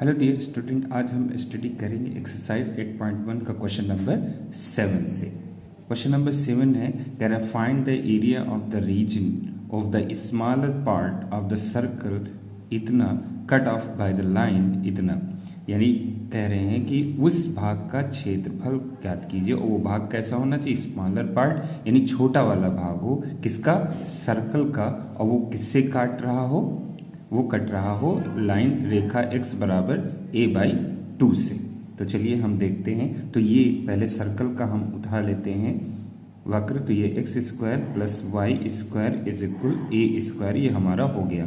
Hello dear student, आज हम study करेंगे एक्सरसाइज 8.1 का क्वेश्चन नंबर 7 से। क्वेश्चन नंबर 7 है, कह रहा है find the area of the region of the smaller part of the circle इतना cut off by the line इतना। यानी कह रहे हैं कि उस भाग का क्षेत्रफल ज्ञात कीजिए और वो भाग कैसा होना चाहिए, स्मॉलर पार्ट यानी छोटा वाला भाग हो, किसका, सर्कल का, और वो किससे काट रहा हो, वो कट रहा हो लाइन रेखा x बराबर a/2 से। तो चलिए हम देखते हैं। तो ये पहले सर्कल का हम उठा लेते हैं वक्र, तो ये x² plus y² is equal a², ये हमारा हो गया।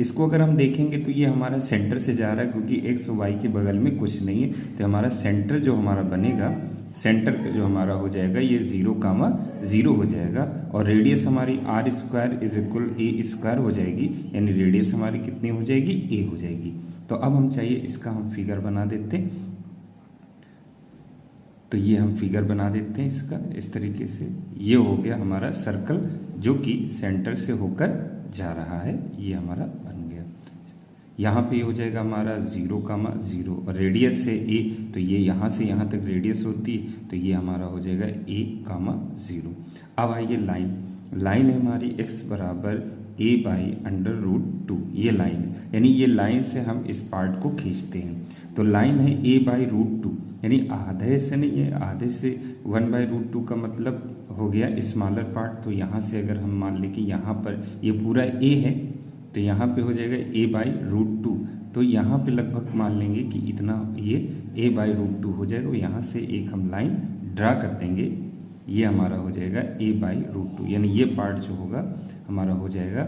इसको अगर हम देखेंगे तो ये हमारा सेंटर से जा रहा है, क्योंकि x y के बगल में कुछ नहीं है, तो हमारा सेंटर जो हमारा बनेगा, सेंटर जो हमारा हो जाएगा ये 0,0 हो जाएगा, और रेडियस हमारी r² इज इक्वल a² हो जाएगी, यानी रेडियस हमारी कितनी हो जाएगी, a हो जाएगी। तो अब हम चाहिए इसका हम फिगर बना देते हैं। तो ये हम फिगर बना देते हैं इसका इस तरीके से। ये हो गया हमारा सर्कल जो कि सेंटर से होकर जा रहा है, ये हमारा बन गया। यहाँ पे हो जाएगा हमारा 0,0 और रेडियस है a, तो ये यहाँ से यहाँ तक रेडियस होती है, तो ये हमारा हो जाएगा a,0। अब आइए लाइन है हमारी x बराबर a/√2, ये लाइन है, यानी ये लाइन से हम इस पार्ट को खींचते हैं। तो लाइन है a/√2, यानी आधे से नहीं है, आधे से 1/√2 का मतलब हो गया स्मॉलर पार्ट। तो यहाँ से अगर हम मान लें कि यहाँ पर ये पूरा a है, तो यहाँ पे हो जाएगा a/√2, तो यहाँ पे लगभग मान लेंगे कि इतना ये a/√2 हो जाएगा। यहाँ से एक हम लाइन ड्रा कर देंगे, ये हमारा हो जाएगा a/√2, यानी ये पार्ट जो होगा हमारा हो जाएगा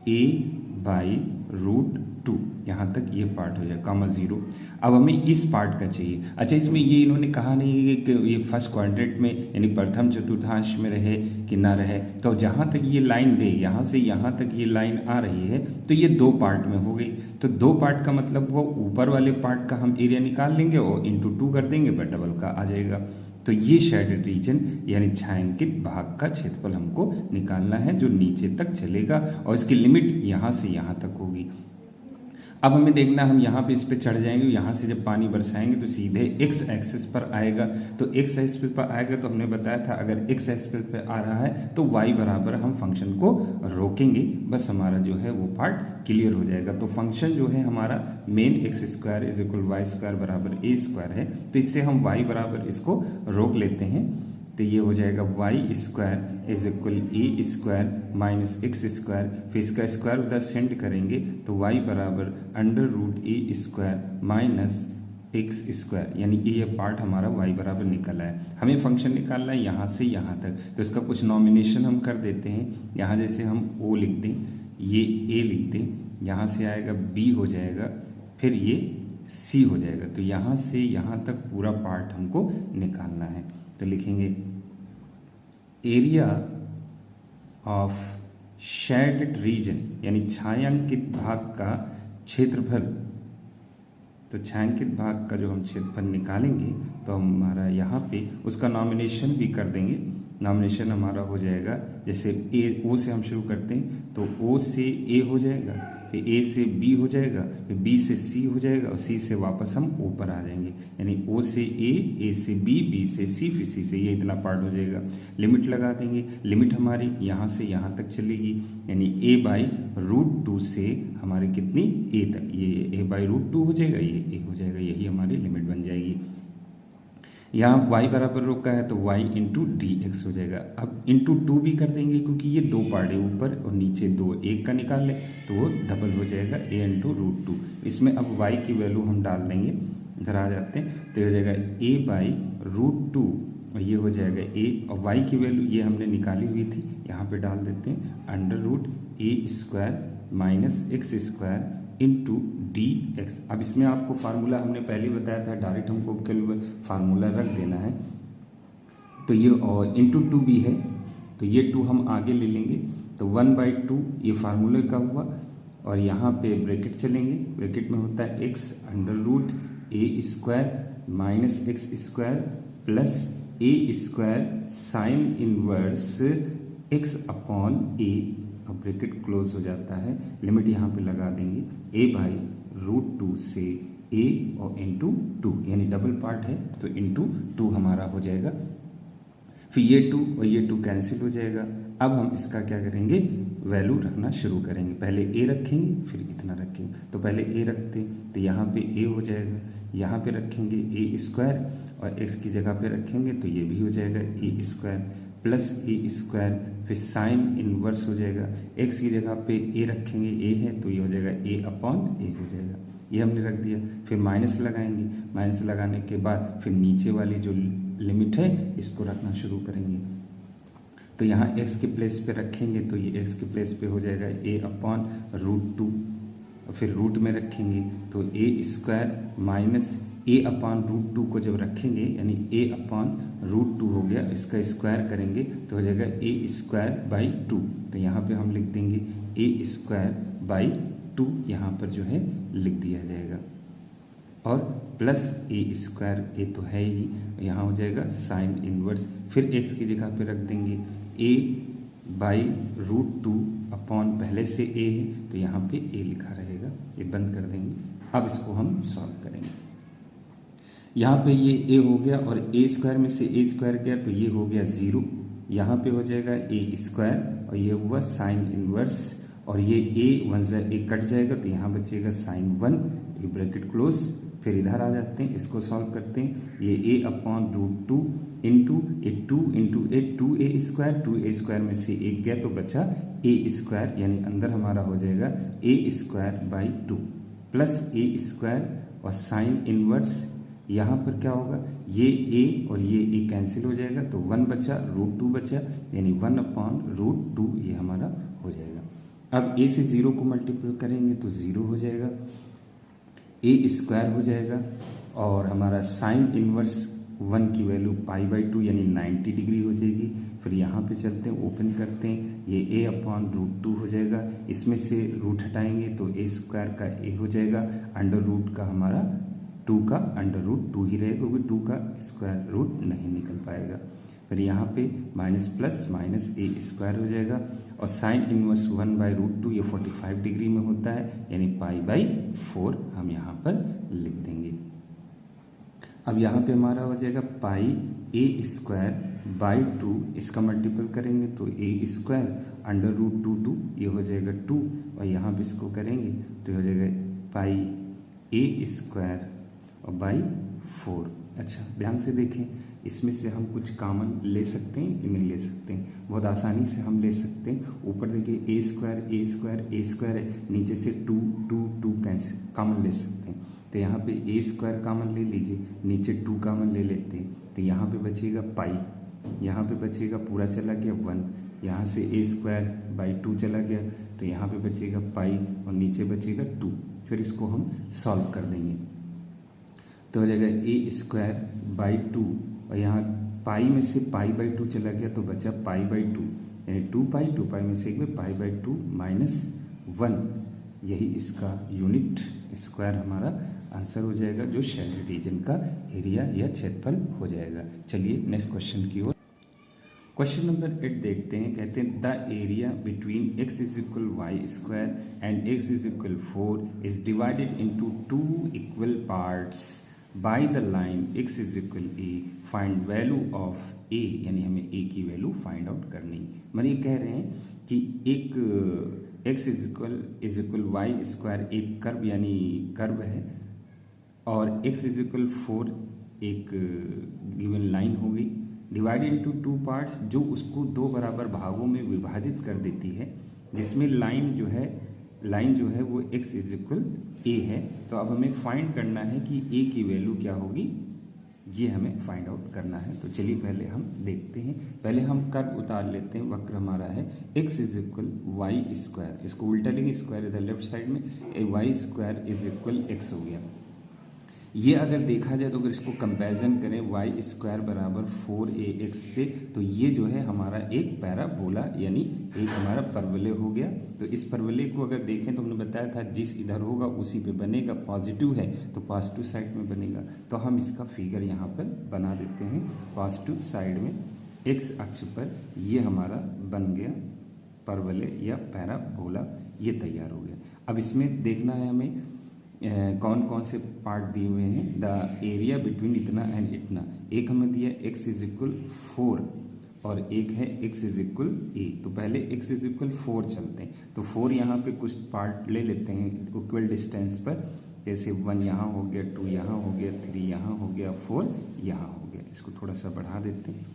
a/√2, यहाँ तक ये पार्ट हो जाएगा, (0). अब हमें इस पार्ट का चाहिए। अच्छा, इसमें ये इन्होंने कहा नहीं है कि ये फर्स्ट क्वाड्रेंट में यानी प्रथम चतुर्थांश में रहे कि ना रहे। तो जहाँ तक ये लाइन गई, यहाँ से यहाँ तक ये लाइन आ रही है, तो ये दो पार्ट में हो गई। तो दो पार्ट का मतलब वो ऊपर वाले पार्ट का हम एरिया निकाल लेंगे और इंटू 2 कर देंगे, बट डबल का आ जाएगा। तो ये शेडेड रीजन यानी छायांकित भाग का क्षेत्रफल हमको निकालना है, जो नीचे तक चलेगा और इसकी लिमिट यहाँ से यहाँ तक होगी। अब हमें देखना, हम यहाँ पे इस पे चढ़ जाएंगे, यहाँ से जब पानी बरसाएंगे तो सीधे x एक्सिस पर आएगा। तो x एक्सिस पर आएगा, तो हमने बताया था अगर x एक्सिस पर आ रहा है तो y बराबर हम फंक्शन को रोकेंगे, बस हमारा जो है वो पार्ट क्लियर हो जाएगा। तो फंक्शन जो है हमारा main x² is equal y² बराबर a² है, तो इससे हम y बराबर इसको रोक लेते हैं। तो ये हो जाएगा y² is equal a² minus x², फिर इसका स्क्वायर उधर सेंड करेंगे तो y बराबर √a² माइनस x², यानी कि ये पार्ट हमारा y बराबर निकला है। हमें फंक्शन निकालना है यहाँ से यहाँ तक, तो इसका कुछ नॉमिनेशन हम कर देते हैं। यहाँ जैसे हम o लिख दें, ये a लिख दें, यहाँ से आएगा b हो जाएगा, फिर ये c हो जाएगा। तो यहाँ से यहाँ तक पूरा पार्ट हमको निकालना है। तो लिखेंगे एरिया ऑफ शेडेड रीजन यानी छायांकित भाग का क्षेत्रफल। तो छायांकित भाग का जो हम क्षेत्रफल निकालेंगे तो हमारा यहाँ पे उसका नॉमिनेशन भी कर देंगे। नॉमिनेशन हमारा हो जाएगा, जैसे ओ से हम शुरू करते हैं तो ओ से ए हो जाएगा, फिर ए से बी हो जाएगा, फिर बी से सी हो जाएगा और सी से वापस हम ऊपर आ जाएंगे, यानी ओ से ए से बी, बी से सी, फिर सी से, ये इतना पार्ट हो जाएगा। लिमिट लगा देंगे, लिमिट हमारी यहाँ से यहाँ तक चलेगी, यानी a/√2 से हमारी कितनी, a तक, ये a/√2 हो जाएगा, ये a हो जाएगा, यही हमारी लिमिट बन जाएगी। यहाँ y बराबर रोका है तो y इंटू dx हो जाएगा। अब इंटू 2 भी कर देंगे, क्योंकि ये दो पार्ट है, ऊपर और नीचे दो, एक का निकाल लें तो वो डबल हो जाएगा a/√2। इसमें अब y की वैल्यू हम डाल देंगे, इधर आ जाते हैं, तो हो जाएगा a/√2 और ये हो जाएगा a, और y की वैल्यू ये हमने निकाली हुई थी, यहाँ पे डाल देते हैं, √a² minus x² into dx। अब इसमें आपको फार्मूला हमने पहले बताया था, डायरेक्ट हमको केवल फार्मूला रख देना है। तो ये और इंटू 2 भी है, तो ये 2 हम आगे ले लेंगे, तो 1/2 ये फार्मूले का हुआ, और यहाँ पे ब्रैकेट चलेंगे, ब्रैकेट में होता है x√a² minus x² plus a² sine inverse x/a, अब ब्रैकेट क्लोज हो जाता है, लिमिट यहाँ पे लगा देंगे, a/√2 से ए और इंटू 2, यानी डबल पार्ट है तो इंटू 2 हमारा हो जाएगा। फिर ये 2 और ये 2 कैंसिल हो जाएगा। अब हम इसका क्या करेंगे, वैल्यू रखना शुरू करेंगे। पहले ए रखेंगे फिर इतना रखेंगे, तो पहले ए रखते हैं तो यहाँ पे ए हो जाएगा, यहाँ पे रखेंगे ए स्क्वायर और एक्स की जगह पे रखेंगे तो ये भी हो जाएगा a square plus a square, फिर साइन इनवर्स हो जाएगा। एक्स की जगह पे ए रखेंगे, ए है तो ये हो जाएगा ए अपॉन ए हो जाएगा, ये हमने रख दिया। फिर माइनस लगाएंगे, माइनस लगाने के बाद फिर नीचे वाली जो लिमिट है इसको रखना शुरू करेंगे। तो यहाँ x के प्लेस पे रखेंगे तो ये x के प्लेस पे हो जाएगा a अपॉन √2, और फिर रूट में रखेंगे तो ए स्क्वायर माइनस ए अपॉन √2 को जब रखेंगे यानी a अपॉन √2 हो गया, इसका स्क्वायर करेंगे तो हो जाएगा ए स्क्वायर बाई 2। तो यहाँ पे हम लिख देंगे ए स्क्वायर बाई 2, यहाँ पर जो है लिख दिया जाएगा, और प्लस ए स्क्वायर, ए तो है ही, यहाँ हो जाएगा साइन इनवर्स। फिर एक्स की जगह पे रख देंगे ए बाई √2 अपॉन पहले से ए है तो यहाँ पे ए लिखा रहेगा, ये बंद कर देंगे। अब इसको हम सॉल्व करेंगे। यहाँ पे ये ए हो गया और ए स्क्वायर में से ए स्क्वायर गया तो ये हो गया 0, यहाँ पे हो जाएगा ए स्क्वायर और ये हुआ साइन इनवर्स, और ये ए 1 से ए कट जाएगा तो यहाँ बचेगा साइन 1, ये ब्रैकेट क्लोज। फिर इधर आ जाते हैं, इसको सॉल्व करते हैं। ये ए अपॉन √2 इंटू ए 2 इंटू ए 2a स्क्वायर, 2a स्क्वायर में से एक गया तो बचा ए स्क्वायर, यानी अंदर हमारा हो जाएगा a square by 2 plus a square और साइन इनवर्स। यहाँ पर क्या होगा, ये ए और ये ए कैंसिल हो जाएगा तो 1 बचा, √2 बचा, यानी 1 अपॉन √2 ये हमारा हो जाएगा। अब ए से 0 को मल्टीपल करेंगे तो 0 हो जाएगा, ए स्क्वायर हो जाएगा, और हमारा साइन इनवर्स 1 की वैल्यू π/2 यानी 90 डिग्री हो जाएगी। फिर यहाँ पे चलते हैं, ओपन करते हैं, ये ए अपॉन √2 हो जाएगा, इसमें से रूट हटाएंगे तो ए स्क्वायर का ए हो जाएगा, अंडर रूट का हमारा 2 का अंडर रूट 2 ही रहेगा क्योंकि 2 का स्क्वायर रूट नहीं निकल पाएगा। फिर यहाँ पे माइनस प्लस माइनस ए स्क्वायर हो जाएगा, और साइन इनवर्स 1/√2 ये 45 डिग्री में होता है, यानी π/4 हम यहाँ पर लिख देंगे। अब यहाँ पे हमारा हो जाएगा पाई ए स्क्वायर बाई 2, इसका मल्टीपल करेंगे तो ए स्क्वायर अंडर रूट 2 ये हो जाएगा 2, और यहाँ पे इसको करेंगे तो हो जाएगा पाई ए स्क्वायर और बाई 4। अच्छा ध्यान से देखें, इसमें से हम कुछ कॉमन ले सकते हैं कि नहीं ले सकते हैं, बहुत आसानी से हम ले सकते हैं। ऊपर देखिए ए स्क्वायर ए स्क्वायर ए स्क्वायर है, नीचे से 2 2 2 कैंसिल कॉमन ले सकते हैं। तो यहाँ पे ए स्क्वायर कॉमन ले लीजिए, नीचे 2 कॉमन ले लेते हैं तो यहाँ पे बचेगा पाई, यहाँ पे बचेगा पूरा चला गया 1, यहाँ से ए स्क्वायर बाई 2 चला गया तो यहाँ पे बचेगा पाई और नीचे बचेगा 2। फिर इसको हम सॉल्व कर देंगे तो हो जाएगा ए स्क्वायर बाई 2, और यहाँ पाई में से π/2 चला गया तो बचा π/2, यानी 2π में से एक में π/2 माइनस 1, यही इसका यूनिट स्क्वायर हमारा आंसर हो जाएगा, जो शेडेड रीजन का एरिया या क्षेत्रफल हो जाएगा। चलिए नेक्स्ट क्वेश्चन की ओर। क्वेश्चन नंबर 8 देखते हैं। कहते हैं the area between x = y² and x = 4 is divided into 2 equal parts bye the line x = a, find value of a, यानी हमें a की वैल्यू फाइंड आउट करनी। मैंने ये कह रहे हैं कि एक x = y² एक कर्व यानी कर्व है, और x = 4 एक गिवन लाइन हो गई, डिवाइडेड इनटू 2 पार्ट्स, जो उसको 2 बराबर भागों में विभाजित कर देती है, जिसमें लाइन जो है वो x = a है। तो अब हमें फाइंड करना है कि a की वैल्यू क्या होगी, ये हमें फाइंड आउट करना है। तो चलिए पहले हम देखते हैं। पहले हम कर्व उतार लेते हैं। वक्र हमारा है x = y², इसको उल्टा लेंगे, स्क्वायर इधर लेफ्ट साइड में, y² = x हो गया। ये अगर देखा जाए तो अगर इसको कंपैरिजन करें y² बराबर 4ax से, तो ये जो है हमारा एक पैराबोला यानी एक हमारा परवलय हो गया। तो इस परवलय को अगर देखें तो हमने बताया था जिस इधर होगा उसी पे बनेगा, पॉजिटिव है तो पॉजिटिव साइड में बनेगा। तो हम इसका फिगर यहाँ पर बना देते हैं। पॉजिटिव साइड में x अक्ष पर ये हमारा बन गया परवलय या पैराबोला, ये तैयार हो गया। अब इसमें देखना है हमें कौन कौन से पार्ट दिए हुए हैं, द एरिया बिटवीन इतना एंड इतना। एक हमें दिया x इज इक्वल 4 और एक है x इज इक्वल a। तो पहले x इज इक्वल 4 चलते हैं, तो 4 यहाँ पे कुछ पार्ट ले लेते हैं इक्वल डिस्टेंस पर, जैसे 1 यहाँ हो गया, 2 यहाँ हो गया, 3 यहाँ हो गया, 4 यहाँ हो गया। इसको थोड़ा सा बढ़ा देते हैं,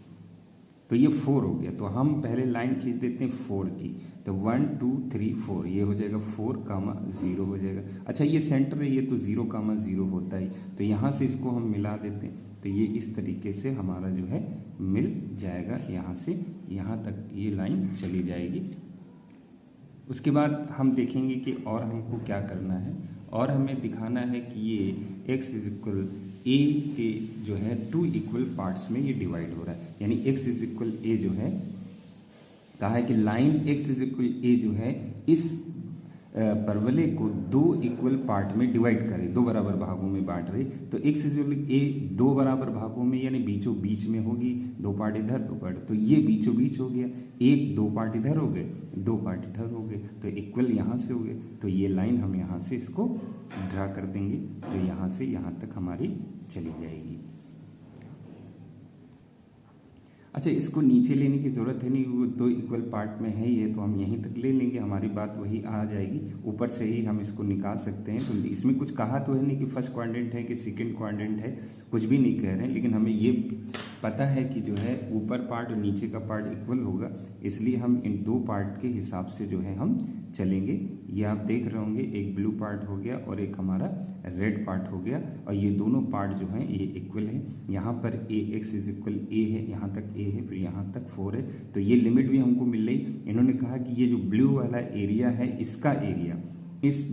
तो ये 4 हो गया। तो हम पहले लाइन खींच देते हैं 4 की, तो 1 2 3 4 ये हो जाएगा 4,0 हो जाएगा। अच्छा ये सेंटर है, ये तो 0,0 होता है, तो यहाँ से इसको हम मिला देते हैं, तो ये इस तरीके से हमारा जो है मिल जाएगा, यहाँ से यहाँ तक ये लाइन चली जाएगी। उसके बाद हम देखेंगे कि और हमको क्या करना है, और हमें दिखाना है कि ये x इज इक्वल ए के जो है 2 इक्वल पार्ट्स में ये डिवाइड हो रहा है, यानी x इज इक्वल ए जो है कहा है कि लाइन x इज इक्वल ए जो है इस परवलय को 2 इक्वल पार्ट में डिवाइड करे, 2 बराबर भागों में बांट रही। तो x इज इक्वल ए 2 बराबर भागों में यानी बीचों बीच में होगी, 2 पार्ट इधर 2 पार्ट, तो ये बीचों बीच हो गया, 2 पार्ट इधर हो गए, 2 पार्ट इधर हो गए, तो इक्वल यहाँ से हो गए। तो ये लाइन हम यहाँ से इसको ड्रा कर देंगे, तो यहाँ से यहाँ तक हमारी चली जाएगी। अच्छा इसको नीचे लेने की ज़रूरत है नहीं, वो 2 इक्वल पार्ट में है ये, तो हम यहीं तक ले लेंगे, हमारी बात वही आ जाएगी। ऊपर से ही हम इसको निकाल सकते हैं। तो इसमें कुछ कहा तो है नहीं कि फर्स्ट क्वाड्रेंट है कि सेकंड क्वाड्रेंट है, कुछ भी नहीं कह रहे हैं, लेकिन हमें ये पता है कि जो है ऊपर पार्ट और नीचे का पार्ट इक्वल होगा, इसलिए हम इन 2 पार्ट के हिसाब से जो है हम चलेंगे। ये आप देख रहे होंगे, एक ब्लू पार्ट हो गया और एक हमारा रेड पार्ट हो गया, और ये दोनों पार्ट जो हैं ये इक्वल हैं। यहाँ पर x इज इक्वल ए है, यहाँ तक a है, फिर यहाँ तक 4 है, तो ये लिमिट भी हमको मिल रही। इन्होंने कहा कि ये जो ब्लू वाला एरिया है इसका एरिया इस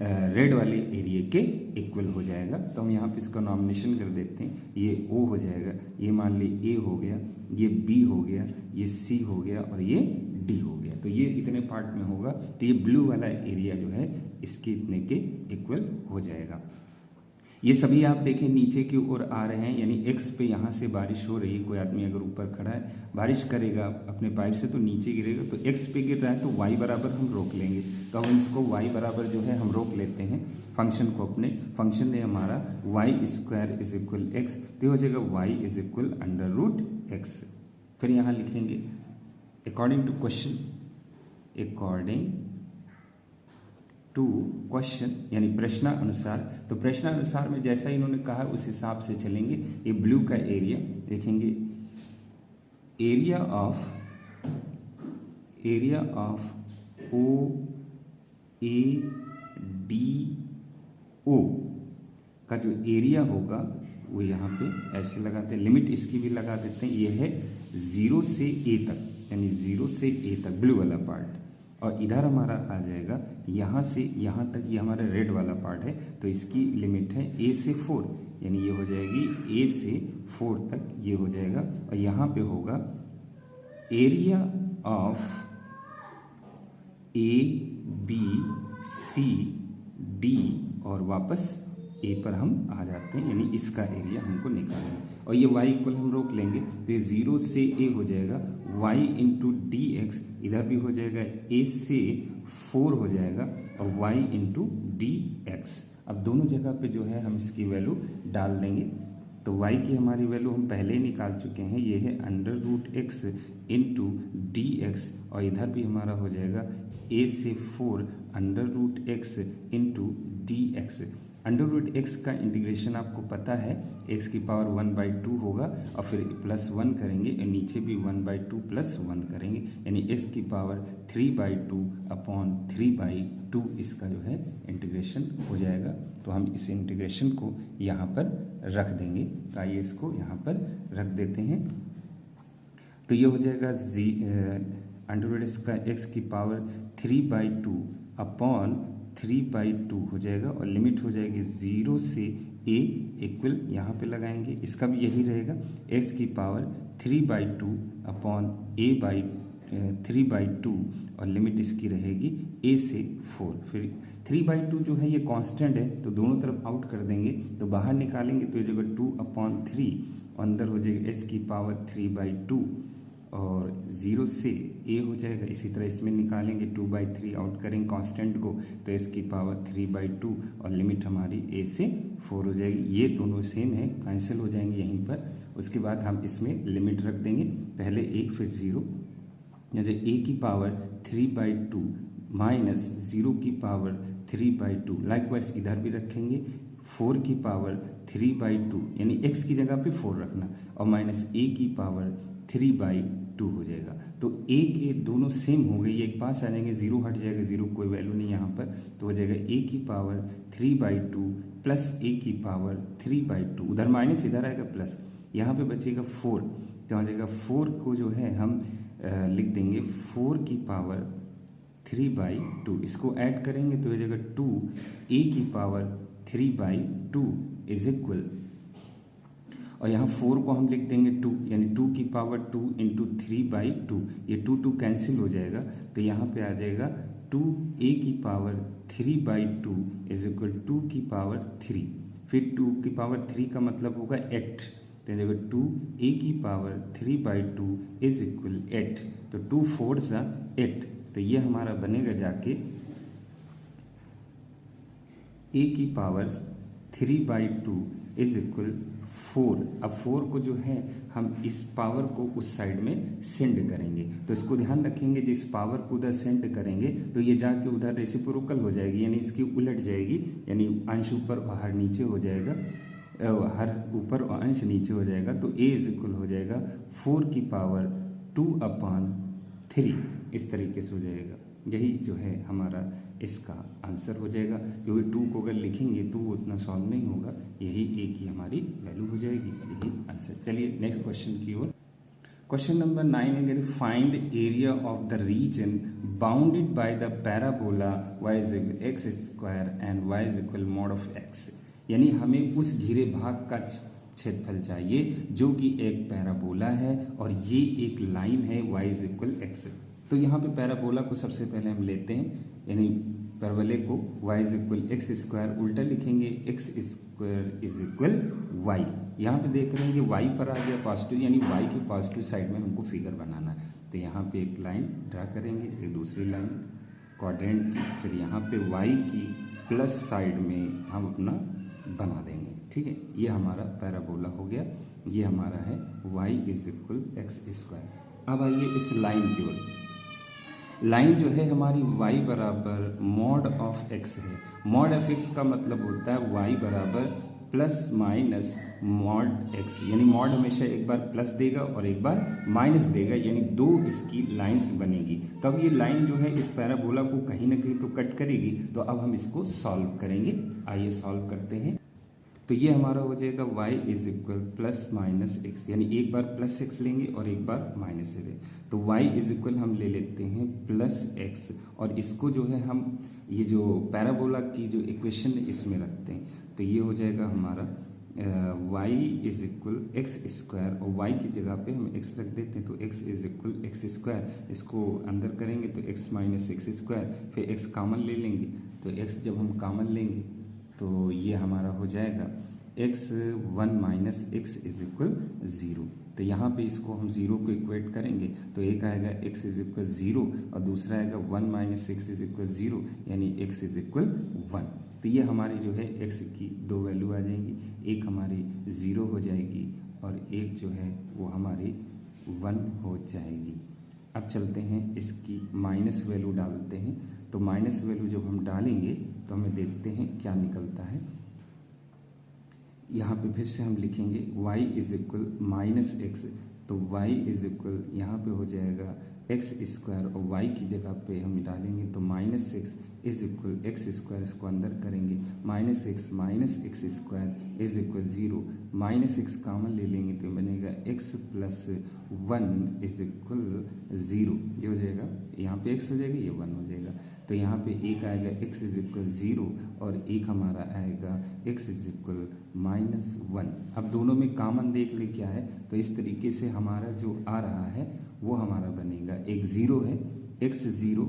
रेड वाले एरिया के इक्वल हो जाएगा। तो हम यहाँ पे इसका नॉमिनेशन कर देते हैं, ये O हो जाएगा, ये मान ली A हो गया, ये B हो गया, ये C हो गया और ये D हो गया। तो ये इतने पार्ट में होगा, तो ये ब्लू वाला एरिया जो है इसके इतने के इक्वल हो जाएगा। ये सभी आप देखें नीचे की ओर आ रहे हैं, यानी x पे यहाँ से बारिश हो रही है, कोई आदमी अगर ऊपर खड़ा है बारिश करेगा अपने पाइप से तो नीचे गिरेगा, तो x पे गिर रहा है तो y बराबर हम रोक लेंगे। तो हम इसको y बराबर जो है हम रोक लेते हैं फंक्शन को, अपने फंक्शन है हमारा y square is equal x, तो हो जाएगा y इज इक्वल √x। फिर यहाँ लिखेंगे according to question, according to question यानी प्रश्नानुसार। तो प्रश्नानुसार में जैसा इन्होंने कहा उस हिसाब से चलेंगे। ये ब्लू का एरिया देखेंगे, एरिया ऑफ OADO का जो एरिया होगा वो यहाँ पे ऐसे लगाते हैं, लिमिट इसकी भी लगा देते हैं, ये है 0 से A तक, यानी 0 से A तक ब्लू वाला पार्ट, और इधर हमारा आ जाएगा यहाँ से यहाँ तक, ये हमारा रेड वाला पार्ट है, तो इसकी लिमिट है A से 4, यानी ये हो जाएगी A से 4 तक ये हो जाएगा। और यहाँ पे होगा एरिया ऑफ ABCD और वापस A पर हम आ जाते हैं, यानी इसका एरिया हमको निकालना है। और ये y इक्वल हम रोक लेंगे, तो ये 0 से A हो जाएगा, y इंटू dx इधर भी हो जाएगा, A से 4 हो जाएगा और y इंटू dx। अब दोनों जगह पे जो है हम इसकी वैल्यू डाल देंगे, तो y की हमारी वैल्यू हम पहले ही निकाल चुके हैं, ये है √x इंटू dx, और इधर भी हमारा हो जाएगा A से 4 √x इंटू dx। √x का इंटीग्रेशन आपको पता है, x की पावर 1/2 होगा और फिर +1 करेंगे और नीचे भी 1/2 +1 करेंगे, यानी x की पावर 3/2 अपॉन 3/2 इसका जो है इंटीग्रेशन हो जाएगा। तो हम इस इंटीग्रेशन को यहाँ पर रख देंगे, तो आइए इसको यहाँ पर रख देते हैं। तो ये हो जाएगा √x का x की पावर 3/2 अपॉन 3/2 हो जाएगा, और लिमिट हो जाएगी 0 से A इक्वल यहाँ पे लगाएंगे, इसका भी यही रहेगा, x की पावर 3/2 अपॉन A/3/2 और लिमिट इसकी रहेगी A से 4। फिर 3/2 जो है ये कांस्टेंट है, तो दोनों तरफ आउट कर देंगे, तो बाहर निकालेंगे तो ये जगह 2/3 अंदर हो जाएगा x की पावर 3/2 और 0 से a हो जाएगा। इसी तरह इसमें निकालेंगे 2/3 आउट करेंगे कांस्टेंट को, तो इसकी पावर 3/2 और लिमिट हमारी a से 4 हो जाएगी। ये दोनों सेम है, कैंसिल हो जाएंगे यहीं पर। उसके बाद हम इसमें लिमिट रख देंगे, पहले 1 फिर 0, जैसे a की पावर 3/2 माइनस 0 की पावर 3/2। लाइकवाइज इधर भी रखेंगे 4 की पावर 3/2, यानी x की जगह पे 4 रखना, और माइनस a की पावर 3/2 हो जाएगा। तो a के दोनों सेम हो गए, ये एक पास आ जाएंगे, 0 हट जाएगा, 0 कोई वैल्यू नहीं यहाँ पर, तो हो जाएगा a की पावर 3/2 प्लस a की पावर 3/2, उधर माइनस इधर आएगा प्लस, यहाँ पे बचेगा 4, तो हो जाएगा 4 को जो है हम लिख देंगे 4 की पावर 3/2, इसको ऐड करेंगे तो हो जाएगा 2a की पावर 3/2 इज इक्वल, और यहाँ 4 को हम लिख देंगे 2, यानी 2 की पावर 2 इंटू 3/2, ये 2 कैंसिल हो जाएगा, तो यहाँ पे आ जाएगा 2a की पावर 3/2 इज इक्वल 2 की पावर 3, फिर 2 की पावर 3 का मतलब होगा 8, तो देखो 2a की पावर 3/2 इज इक्वल 8, तो 2 4 8, तो ये हमारा बनेगा जाके a की पावर 3/2 इज इक्वल 4। अब 4 को जो है हम इस पावर को उस साइड में सेंड करेंगे, तो इसको ध्यान रखेंगे, जिस पावर को उधर सेंड करेंगे तो ये जाके उधर रेसिप्रोकल हो जाएगी, यानी इसकी उलट जाएगी, यानी अंश ऊपर और हर नीचे हो जाएगा, हर ऊपर और अंश नीचे हो जाएगा, तो a इज इक्वल हो जाएगा 4 की पावर 2/3, इस तरीके से हो जाएगा। यही जो है हमारा इसका आंसर हो जाएगा, क्योंकि 2 को अगर लिखेंगे तो उतना सॉल्व नहीं होगा, यही a की हमारी वैल्यू हो जाएगी, यही आंसर। चलिए नेक्स्ट क्वेश्चन की ओर। क्वेश्चन नंबर 9 है, find area of the reason bounded by the parabola y is equal x square and y is equal mod of x, यानी हमें उस घिरे भाग का क्षेत्रफल चाहिए जो कि एक पैराबोला है और ये एक लाइन है y इज इक्वल एक्स। तो यहाँ पे पैराबोला को सबसे पहले हम लेते हैं, यानी पैराबोले को y is equal x square उल्टा लिखेंगे, x square is equal y. यहाँ पे देख रहे हैं कि y पर आ गया पॉजिटिव, यानी y की पॉजिटिव साइड में हमको फिगर बनाना है, तो यहाँ पे एक लाइन ड्रा करेंगे, एक दूसरी लाइन क्वाड्रेंट की, फिर यहाँ पे y की प्लस साइड में हम अपना बना देंगे, ठीक है। ये हमारा पैराबोला हो गया, ये हमारा है y is equal x square. अब आइए इस लाइन की ओर। लाइन जो है हमारी y बराबर मॉड ऑफ x है। मॉड ऑफ x का मतलब होता है y बराबर प्लस माइनस मॉड x, यानी मॉड हमेशा एक बार प्लस देगा और एक बार माइनस देगा, यानी दो इसकी लाइंस बनेगी। तो अब ये लाइन जो है इस पैराबोला को कहीं ना कहीं तो कट करेगी, तो अब हम इसको सॉल्व करेंगे। आइए सॉल्व करते हैं। तो ये हमारा हो जाएगा y is equal plus minus x, यानी एक बार प्लस एक्स लेंगे और एक बार माइनस लेंगे, तो y इज इक्वल हम ले लेते हैं प्लस एक्स, और इसको जो है हम ये जो पैराबोला की जो इक्वेशन है इसमें रखते हैं, तो ये हो जाएगा हमारा y is equal x square, और y की जगह पे हम x रख देते हैं, तो x is equal x square, इसको अंदर करेंगे तो x माइनस एक्स स्क्वायर, फिर x कॉमन ले लेंगे, तो x जब हम कॉमन लेंगे तो ये हमारा हो जाएगा x1 minus x is equal 0। तो यहाँ पे इसको हम 0 को इक्वेट करेंगे, तो एक आएगा x इज इक्वल 0 और दूसरा आएगा 1 माइनस एक्स इज इक्वल 0, यानी x इज इक्वल 1। तो ये हमारी जो है x की दो वैल्यू आ जाएंगी, एक हमारी 0 हो जाएगी और एक जो है वो हमारी 1 हो जाएगी। अब चलते हैं इसकी माइनस वैल्यू डालते हैं, तो माइनस वैल्यू जब हम डालेंगे तो हमें देखते हैं क्या निकलता है। यहाँ पे फिर से हम लिखेंगे y is equal minus x, तो y इज इक्वल यहाँ पे हो जाएगा एक्स स्क्वायर, और y की जगह पे हम डालेंगे तो minus x is equal x square, इसको अंदर करेंगे minus x square is equal 0, minus x common ले लेंगे तो बनेगा x प्लस 1 इज इक्वल 0, ये हो जाएगा, यहाँ पे x हो जाएगा, ये 1 हो जाएगा, तो यहाँ पे एक आएगा x इज इक्वल 0 और एक हमारा आएगा x इज इक्वल माइनस 1। अब दोनों में कॉमन देख ले क्या है, तो इस तरीके से हमारा जो आ रहा है वो हमारा बनेगा, एक 0 है x 0,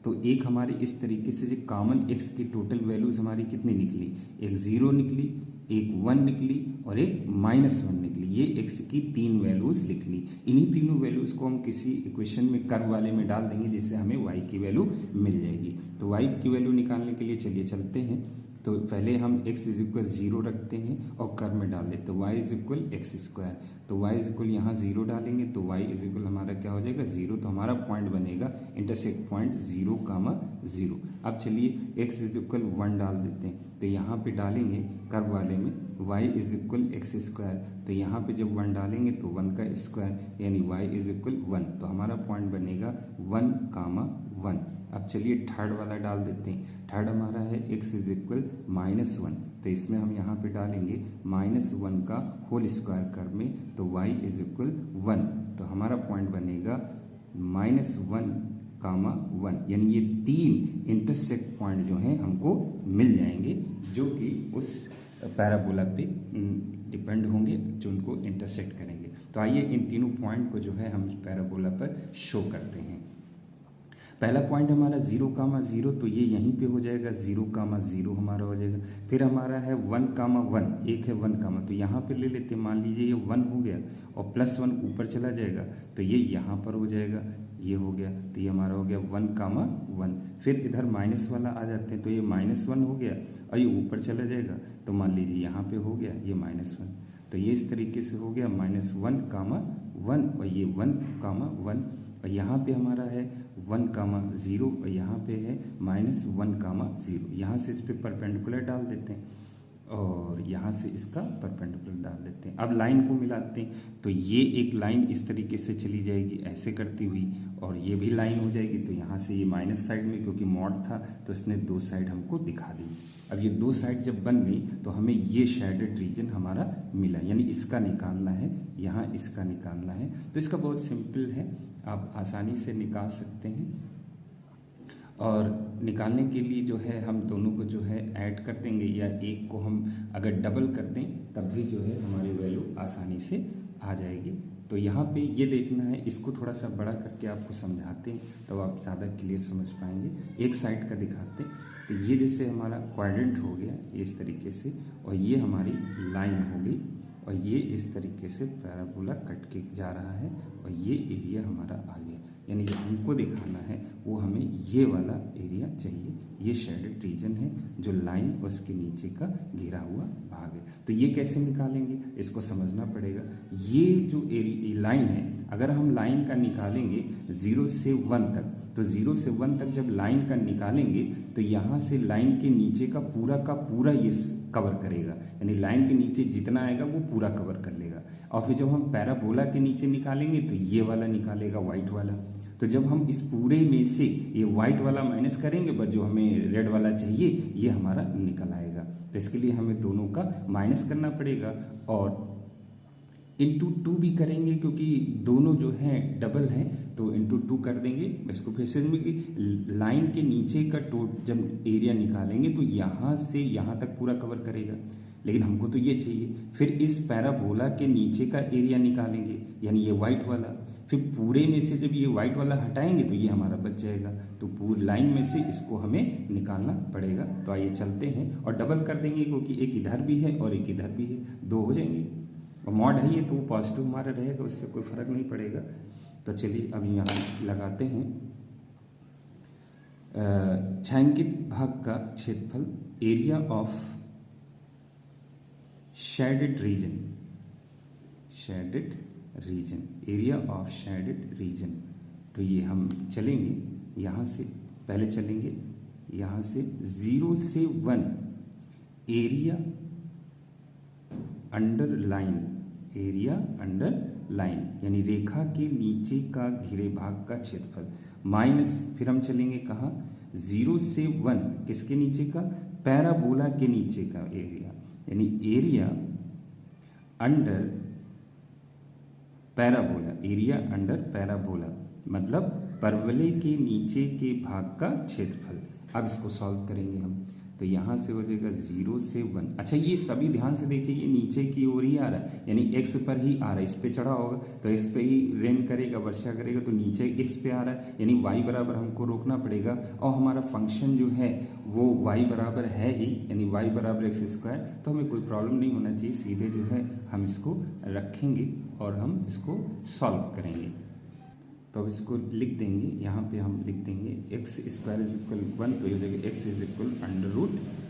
तो एक हमारी इस तरीके से जो कॉमन x की टोटल वैल्यूज हमारी कितनी निकली, एक 0 निकली, एक 1 निकली और एक -1 निकली। ये x की 3 वैल्यूज़ लिख ली। इन्हीं तीनों वैल्यूज़ को हम किसी इक्वेशन में कर्व वाले में डाल देंगे जिससे हमें y की वैल्यू मिल जाएगी। तो y की वैल्यू निकालने के लिए चलिए चलते हैं। तो पहले हम x इज इक्वल 0 रखते हैं और कर्व में डाल देते हैं y is equal x square. तो y इज इक्वल यहाँ 0 डालेंगे तो y इज इक्वल हमारा क्या हो जाएगा 0। तो हमारा पॉइंट बनेगा इंटरसेक्ट पॉइंट 0, 0। अब चलिए x इज इक्वल 1 डाल देते हैं। तो यहाँ पे डालेंगे कर्व वाले में y is equal x square. तो यहाँ पे जब 1 डालेंगे तो 1 का स्क्वायर यानी y इज इक्वल 1। तो हमारा पॉइंट बनेगा 1, 1। अब चलिए थर्ड वाला डाल देते हैं। थर्ड हमारा है x इज इक्वल -1। तो इसमें हम यहाँ पे डालेंगे -1 का होल स्क्वायर कर्व में तो y इज इक्वल 1। तो हमारा पॉइंट बनेगा -1, 1 यानी ये 3 इंटरसेक्ट पॉइंट जो हैं हमको मिल जाएंगे जो कि उस पैराबोला पे डिपेंड होंगे जो उनको इंटरसेक्ट करेंगे। तो आइए इन तीनों पॉइंट को जो है हम पैराबोला पर शो करते हैं। पहला पॉइंट हमारा 0, 0 तो ये यहीं पे हो जाएगा 0, 0 हमारा हो जाएगा। फिर हमारा है 1, 1 एक है 1, तो यहाँ पे ले लेते हैं। मान लीजिए ये 1 हो गया और +1 ऊपर चला जाएगा तो ये यहाँ पर हो जाएगा, ये हो गया। तो ये हमारा हो गया 1, 1। फिर इधर माइनस वाला आ जाते हैं तो ये -1 हो गया और ये ऊपर चला जाएगा तो मान लीजिए यहाँ पे हो गया ये -1। तो ये इस तरीके से हो गया -1, 1 और ये 1, 1 और यहाँ पे हमारा है 1, 0 और यहाँ पे है -1, 0। यहाँ से इस पे परपेंडिकुलर डाल देते हैं और यहाँ से इसका परपेंडिकुलर डाल देते हैं। अब लाइन को मिलाते हैं तो ये एक लाइन इस तरीके से चली जाएगी ऐसे करती हुई और ये भी लाइन हो जाएगी। तो यहाँ से ये माइनस साइड में क्योंकि मॉड था तो इसने 2 साइड हमको दिखा दी। अब ये 2 साइड जब बन गई तो हमें ये शेडेड रीजन हमारा मिला, यानी इसका निकालना है, यहाँ इसका निकालना है। तो इसका बहुत सिंपल है, आप आसानी से निकाल सकते हैं। और निकालने के लिए जो है हम दोनों को जो है ऐड कर देंगे या एक को हम अगर डबल कर दें तब भी जो है हमारी वैल्यू आसानी से आ जाएगी। तो यहाँ पे ये देखना है, इसको थोड़ा सा बड़ा करके आपको समझाते हैं तो आप ज़्यादा क्लियर समझ पाएंगे। एक साइड का दिखाते हैं तो ये जैसे हमारा क्वाड्रेंट हो गया इस तरीके से और ये हमारी लाइन हो गई और ये इस तरीके से पैराबोला कट के जा रहा है और ये एरिया हमारा आ गया। यानी जो हमको दिखाना है वो हमें ये वाला एरिया चाहिए, ये शेडेड रीजन है जो लाइन और उसके नीचे का घिरा हुआ भाग है। तो ये कैसे निकालेंगे इसको समझना पड़ेगा। ये जो लाइन है अगर हम लाइन का निकालेंगे 0 से 1 तक, तो 0 से 1 तक जब लाइन का निकालेंगे तो यहाँ से लाइन के नीचे का पूरा ये कवर करेगा, यानी लाइन के नीचे जितना आएगा वो पूरा कवर कर लेगा। और फिर जब हम पैराबोला के नीचे निकालेंगे तो ये वाला निकालेगा व्हाइट वाला। तो जब हम इस पूरे में से ये व्हाइट वाला माइनस करेंगे बस जो हमें रेड वाला चाहिए ये हमारा निकल आएगा। तो इसके लिए हमें दोनों का माइनस करना पड़ेगा और इंटू 2 भी करेंगे क्योंकि दोनों जो हैं डबल हैं तो इंटू 2 कर देंगे। इसको फिर से कि लाइन के नीचे का जब एरिया निकालेंगे तो यहाँ से यहाँ तक पूरा कवर करेगा, लेकिन हमको तो ये चाहिए। फिर इस पैराबोला के नीचे का एरिया निकालेंगे यानी ये वाइट वाला। फिर पूरे में से जब ये वाइट वाला हटाएंगे तो ये हमारा बच जाएगा। तो पूरी लाइन में से इसको हमें निकालना पड़ेगा। तो आइए चलते हैं और डबल कर देंगे क्योंकि एक इधर भी है और एक इधर भी है, 2 हो जाएंगे। और मॉड है ये तो पॉजिटिव हमारा रहेगा, उससे कोई फर्क नहीं पड़ेगा। तो चलिए अब यहाँ लगाते हैं छायांकित भाग का क्षेत्रफल area of shaded region, area of shaded region. तो ये हम चलेंगे यहाँ से, पहले चलेंगे यहाँ से 0 से 1 एरिया अंडर लाइन यानी रेखा के नीचे का घिरे भाग का क्षेत्रफल माइनस, फिर हम चलेंगे कहाँ 0 से 1 किसके नीचे का, पैराबोला के नीचे का एरिया, यानी एरिया अंडर पैराबोला मतलब परवलय के नीचे के भाग का क्षेत्रफल। अब इसको सॉल्व करेंगे हम। तो यहाँ से हो जाएगा 0 से 1। अच्छा ये सभी ध्यान से देखिए, ये नीचे की ओर ही आ रहा है, यानी x पर ही आ रहा है। इस पे चढ़ा होगा तो इस पे ही रेन करेगा, वर्षा करेगा, तो नीचे x पे आ रहा है, यानी y बराबर हमको रोकना पड़ेगा। और हमारा फंक्शन जो है वो y बराबर है ही, यानी y बराबर x², तो हमें कोई प्रॉब्लम नहीं होना चाहिए। सीधे जो है हम इसको रखेंगे और हम इसको सॉल्व करेंगे। तो अब इसको लिख देंगे, यहाँ पे हम लिख देंगे x² = 1, तो ये हो जाएगा x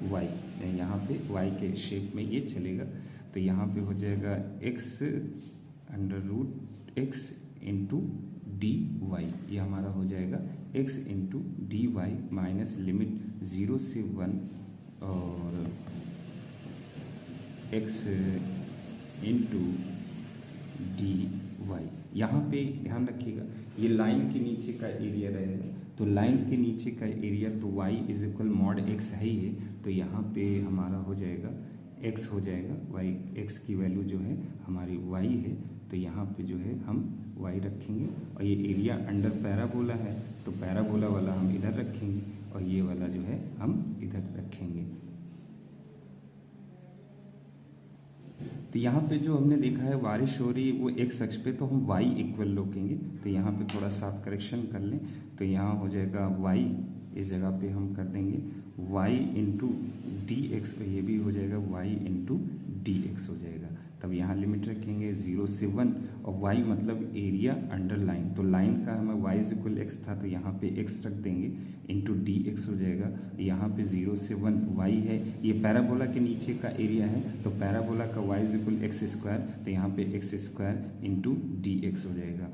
√y, यहाँ पे y के शेप में ये चलेगा। तो यहाँ पे हो जाएगा x √x × dy, ये हमारा हो जाएगा x × dy माइनस लिमिट 0 से 1 और x × dy। यहाँ पे ध्यान रखिएगा, ये लाइन के नीचे का एरिया रहेगा, तो लाइन के नीचे का एरिया तो y = mod x है ही है, तो यहाँ पे हमारा हो जाएगा x हो जाएगा, y x की वैल्यू जो है हमारी y है, तो यहाँ पे जो है हम y रखेंगे। और ये एरिया अंडर पैराबोला है, तो पैराबोला वाला हम इधर रखेंगे और ये वाला जो है हम इधर रखेंगे। तो यहाँ पे जो हमने देखा है बारिश हो रही है वो x अक्ष पे, तो हम y इक्वल रोकेंगे। तो यहाँ पे थोड़ा सा आप करेक्शन कर लें, तो यहाँ हो जाएगा y, इस जगह पे हम कर देंगे y × dx, ये भी हो जाएगा y × dx हो जाएगा। तब यहाँ लिमिट रखेंगे 0 से 1 और y मतलब एरिया अंडर लाइन, तो लाइन का हमें y = x था, तो यहाँ पे x रख देंगे इंटू dx हो जाएगा। यहाँ पे 0 से 1 y है, ये पैराबोला के नीचे का एरिया है, तो पैराबोला का y = x², तो यहाँ पे x² × dx हो जाएगा।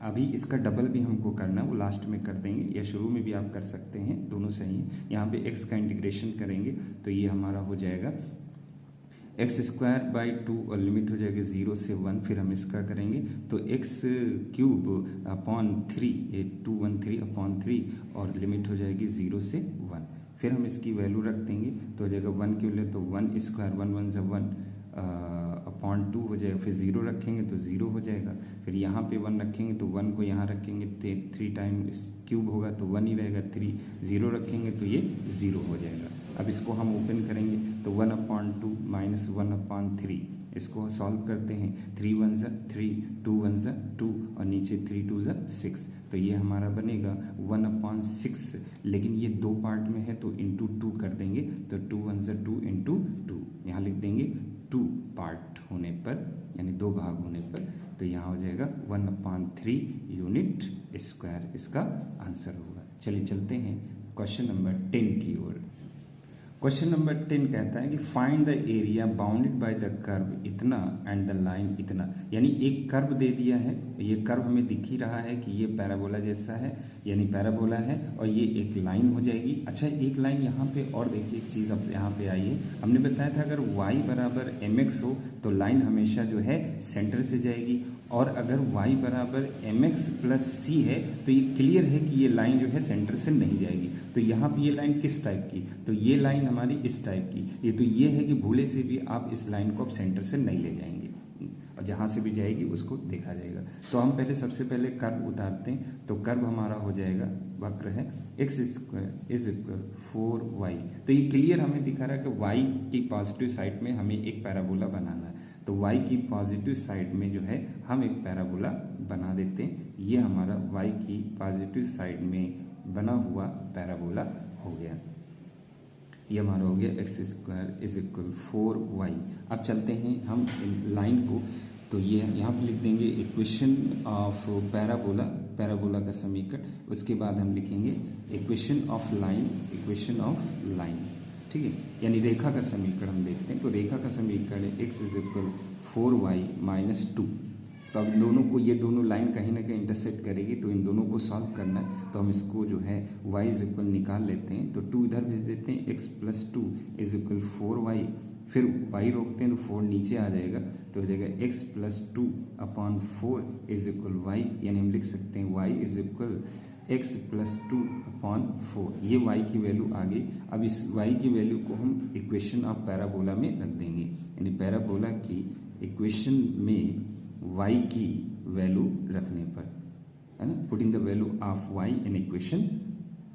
अभी इसका डबल भी हमको करना है, वो लास्ट में कर देंगे या शुरू में भी आप कर सकते हैं, दोनों सही है। यहाँ पे x का इंटीग्रेशन करेंगे तो ये हमारा हो जाएगा x²/2 और लिमिट हो जाएगी 0 से 1। फिर हम इसका करेंगे तो x³ / 3, ये 213/3 और लिमिट हो जाएगी 0 से 1। फिर हम इसकी वैल्यू रख देंगे तो हो जाएगा 1 के लिए तो 1² 1 × 1 /2 हो जाएगा। फिर 0 रखेंगे तो 0 हो जाएगा। फिर यहाँ पे 1 रखेंगे तो 1 को यहाँ रखेंगे, 3 टाइम क्यूब होगा तो 1 ही रहेगा, 3 0 रखेंगे तो ये 0 हो जाएगा। अब इसको हम ओपन करेंगे तो 1/2 माइनस 1/3, इसको सॉल्व करते हैं। 3 1 3, 2 1 2 और नीचे 3 2 6, तो ये हमारा बनेगा 1/6। लेकिन ये 2 पार्ट में है तो इंटू 2 कर देंगे, तो 2 1 2 × 2, यहाँ लिख देंगे 2 पार्ट होने पर, यानी 2 भाग होने पर, तो यहाँ हो जाएगा 1/3 यूनिट स्क्वायर, इसका आंसर होगा। चलिए चलते हैं क्वेश्चन नंबर 10 की ओर। क्वेश्चन नंबर 10 कहता है कि find the area bounded by the curve इतना एंड द लाइन इतना, यानी एक कर्व दे दिया है, ये कर्व हमें दिख ही रहा है कि ये पैराबोला जैसा है, यानी पैराबोला है, और ये एक लाइन हो जाएगी। अच्छा एक लाइन यहाँ पे और देखिए, एक चीज़ अब यहाँ पे आई है, हमने बताया था अगर y बराबर mx हो तो लाइन हमेशा जो है सेंटर से जाएगी, और अगर y बराबर mx + c है तो ये क्लियर है कि ये लाइन जो है सेंटर से नहीं जाएगी। तो यहाँ पे ये लाइन किस टाइप की, तो ये लाइन हमारी इस टाइप की, ये तो ये है कि भूले से भी आप इस लाइन को आप सेंटर से नहीं ले जाएंगे, और जहाँ से भी जाएगी उसको देखा जाएगा। तो हम पहले सबसे पहले कर्व उतारते हैं, तो कर्व हमारा हो जाएगा, वक्र है x² = 4y, तो ये क्लियर हमें दिखा रहा है कि y की पॉजिटिव साइड में हमें एक पैराबोला बनाना है, तो y की पॉजिटिव साइड में जो है हम एक पैराबोला बना देते हैं। ये हमारा y की पॉजिटिव साइड में बना हुआ पैराबोला हो गया, ये हमारा हो गया x² = 4y। अब चलते हैं हम लाइन को, तो ये यहाँ पे लिख देंगे इक्वेशन ऑफ पैराबोला, पैराबोला का समीकरण, उसके बाद हम लिखेंगे इक्वेशन ऑफ लाइन, ठीक है, यानी रेखा का समीकरण हम देखते हैं। तो रेखा का समीकरण है x = 4y - 2, तो अब दोनों को, ये दोनों लाइन कहीं ना कहीं इंटरसेक्ट करेगी, तो इन दोनों को सॉल्व करना है, तो हम इसको जो है y = निकाल लेते हैं, तो 2 इधर भेज देते हैं, x + 2 = 4y, फिर y रोकते हैं तो 4 नीचे आ जाएगा, तो हो जाएगा x + 2/4 = y, यानी हम लिख सकते हैं y = x + 2/4, ये y की वैल्यू आ गई। अब इस y की वैल्यू को हम इक्वेशन ऑफ पैराबोला में रख देंगे, यानी पैराबोला की इक्वेशन में y की वैल्यू रखने पर, है ना, putting the value of y in equation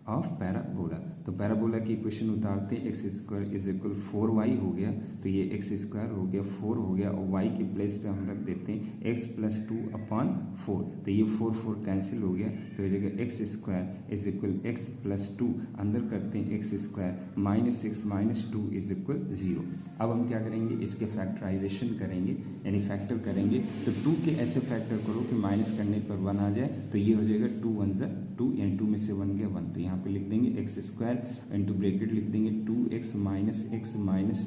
of parabola. तो पैराबोला की इक्वेशन उतारते हैं, x square is equal 4y हो गया, तो ये एक्स स्क्वायर हो गया 4 हो गया, और y की प्लेस पे हम रख देते हैं x प्लस 2/4, तो ये 4 कैंसिल हो गया, तो ये जगह x square is equal x plus 2, अंदर करते हैं x square minus 6 minus 2 is equal 0। अब हम क्या करेंगे, इसके फैक्टराइजेशन करेंगे, यानी फैक्टर करेंगे, तो 2 के ऐसे फैक्टर करो कि माइनस करने पर 1 आ जाए, तो ये हो जाएगा 2 1 ज़ा 2, यानी 2 में से 1 गया 1, तो यहाँ पे लिख देंगे एक्स स्क्वायर इंटू ब्रेकेट लिख देंगे 2x माइनस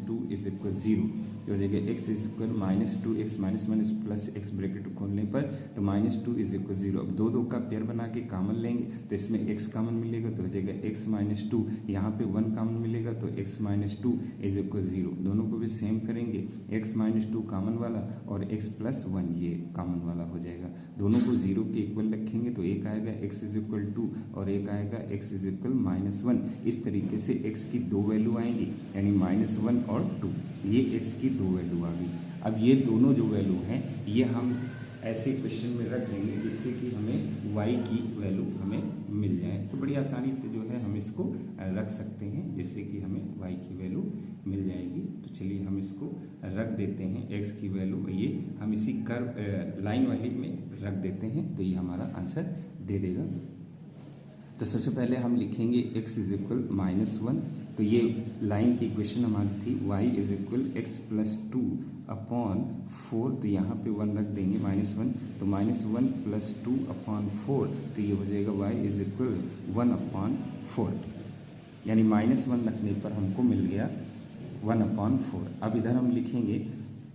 2 इज इक्वल 0, हो जाएगा x is equal minus 2x minus minus plus x bracket खोलने पर तो माइनस 2 इज इक्वल 0। अब दो का पेयर बना के कॉमन लेंगे, तो इसमें x कॉमन मिलेगा, तो हो जाएगा x माइनस 2, यहाँ पे 1 कॉमन मिलेगा, तो x माइनस 2 इज इक्वल 0। दोनों को भी सेम करेंगे, x माइनस 2 कॉमन वाला और x प्लस 1 ये कॉमन वाला हो जाएगा, दोनों को 0 के इक्वल रखेंगे, तो एक आएगा x इज इक्वल 2 और एक आएगा x इज इक्वल माइनस 1। इस तरीके से x की दो वैल्यू आएंगी, यानी माइनस 1 और 2, ये x की दो वैल्यू आ गई। अब ये दोनों जो वैल्यू हैं ये हम ऐसे क्वेश्चन में रख देंगे जिससे कि हमें y की वैल्यू हमें मिल जाए, तो बड़ी आसानी से जो है हम इसको रख सकते हैं जिससे कि हमें y की वैल्यू मिल जाएगी। तो चलिए हम इसको रख देते हैं, x की वैल्यू ये हम इसी कर्व लाइन वाली में रख देते हैं, तो ये हमारा आंसर दे देगा। तो सबसे पहले हम लिखेंगे x इज इक्वल माइनस 1, तो ये लाइन की इक्वेशन हमारी थी y is equal x plus 2/4, तो यहाँ पे 1 रख देंगे माइनस 1, तो माइनस 1 प्लस 2/4, तो ये हो जाएगा y इज इक्वल 1/4, यानी माइनस 1 रखने पर हमको मिल गया 1/4। अब इधर हम लिखेंगे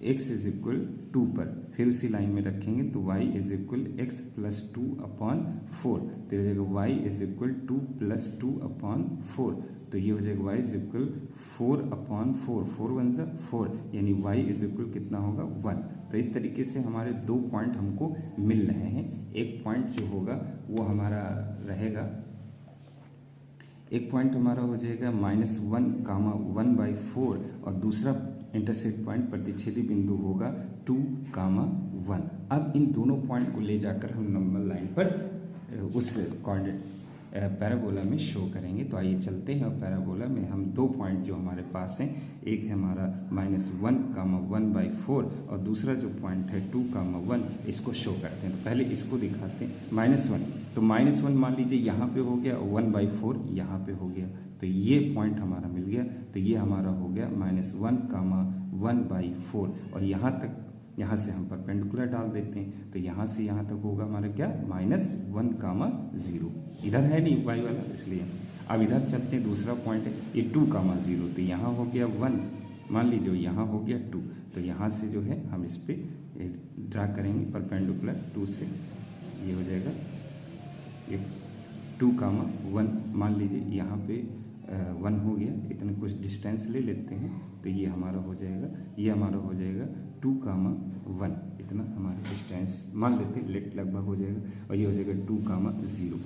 x इज इक्वल 2 पर, फिर उसी लाइन में रखेंगे, तो y is equal x plus 2/4, तो ये हो जाएगा y इज इक्वल 2 प्लस 2/4, तो ये हो जाएगा y इज इक्वल 4/4, 4 1 ज़ा 4, यानी y इज इक्वल कितना होगा 1। तो इस तरीके से हमारे 2 पॉइंट हमको मिल रहे हैं, एक पॉइंट जो होगा वो हमारा रहेगा, एक पॉइंट हमारा हो जाएगा -1,1/4 और दूसरा इंटरसेक्ट पॉइंट प्रतिच्छेदी बिंदु होगा 2,1। अब इन दोनों पॉइंट को ले जाकर हम नंबर लाइन पर उस कोऑर्डिनेट पैराबोला में शो करेंगे। तो आइए चलते हैं, और पैराबोला में हम 2 पॉइंट जो हमारे पास हैं, एक है हमारा -1,1/4 और दूसरा जो पॉइंट है 2,1, इसको शो करते हैं। तो पहले इसको दिखाते हैं, -1, तो -1 मान लीजिए यहाँ पे हो गया, 1/4 यहाँ पे हो गया, तो ये पॉइंट हमारा मिल गया, तो ये हमारा हो गया -1,1/4, और यहाँ तक, यहाँ से हम परपेंडिकुलर डाल देते हैं, तो यहाँ से यहाँ तक होगा हमारा क्या -1,0, इधर है नहीं y वाला इसलिए। अब इधर चलते हैं, दूसरा पॉइंट है ये 2,0, तो यहाँ हो गया 1, मान लीजिए यहाँ हो गया 2, तो यहाँ से जो है हम इस पर ड्रा करेंगे परपेंडिकुलर 2 से, ये हो जाएगा ये 2,1, मान लीजिए यहाँ पे 1 हो गया, इतना कुछ डिस्टेंस ले लेते हैं, तो ये हमारा हो जाएगा, ये हमारा हो जाएगा 2,1, इतना हमारा डिस्टेंस मान लेते हैं, लेट लगभग हो जाएगा, और ये हो जाएगा 2,0।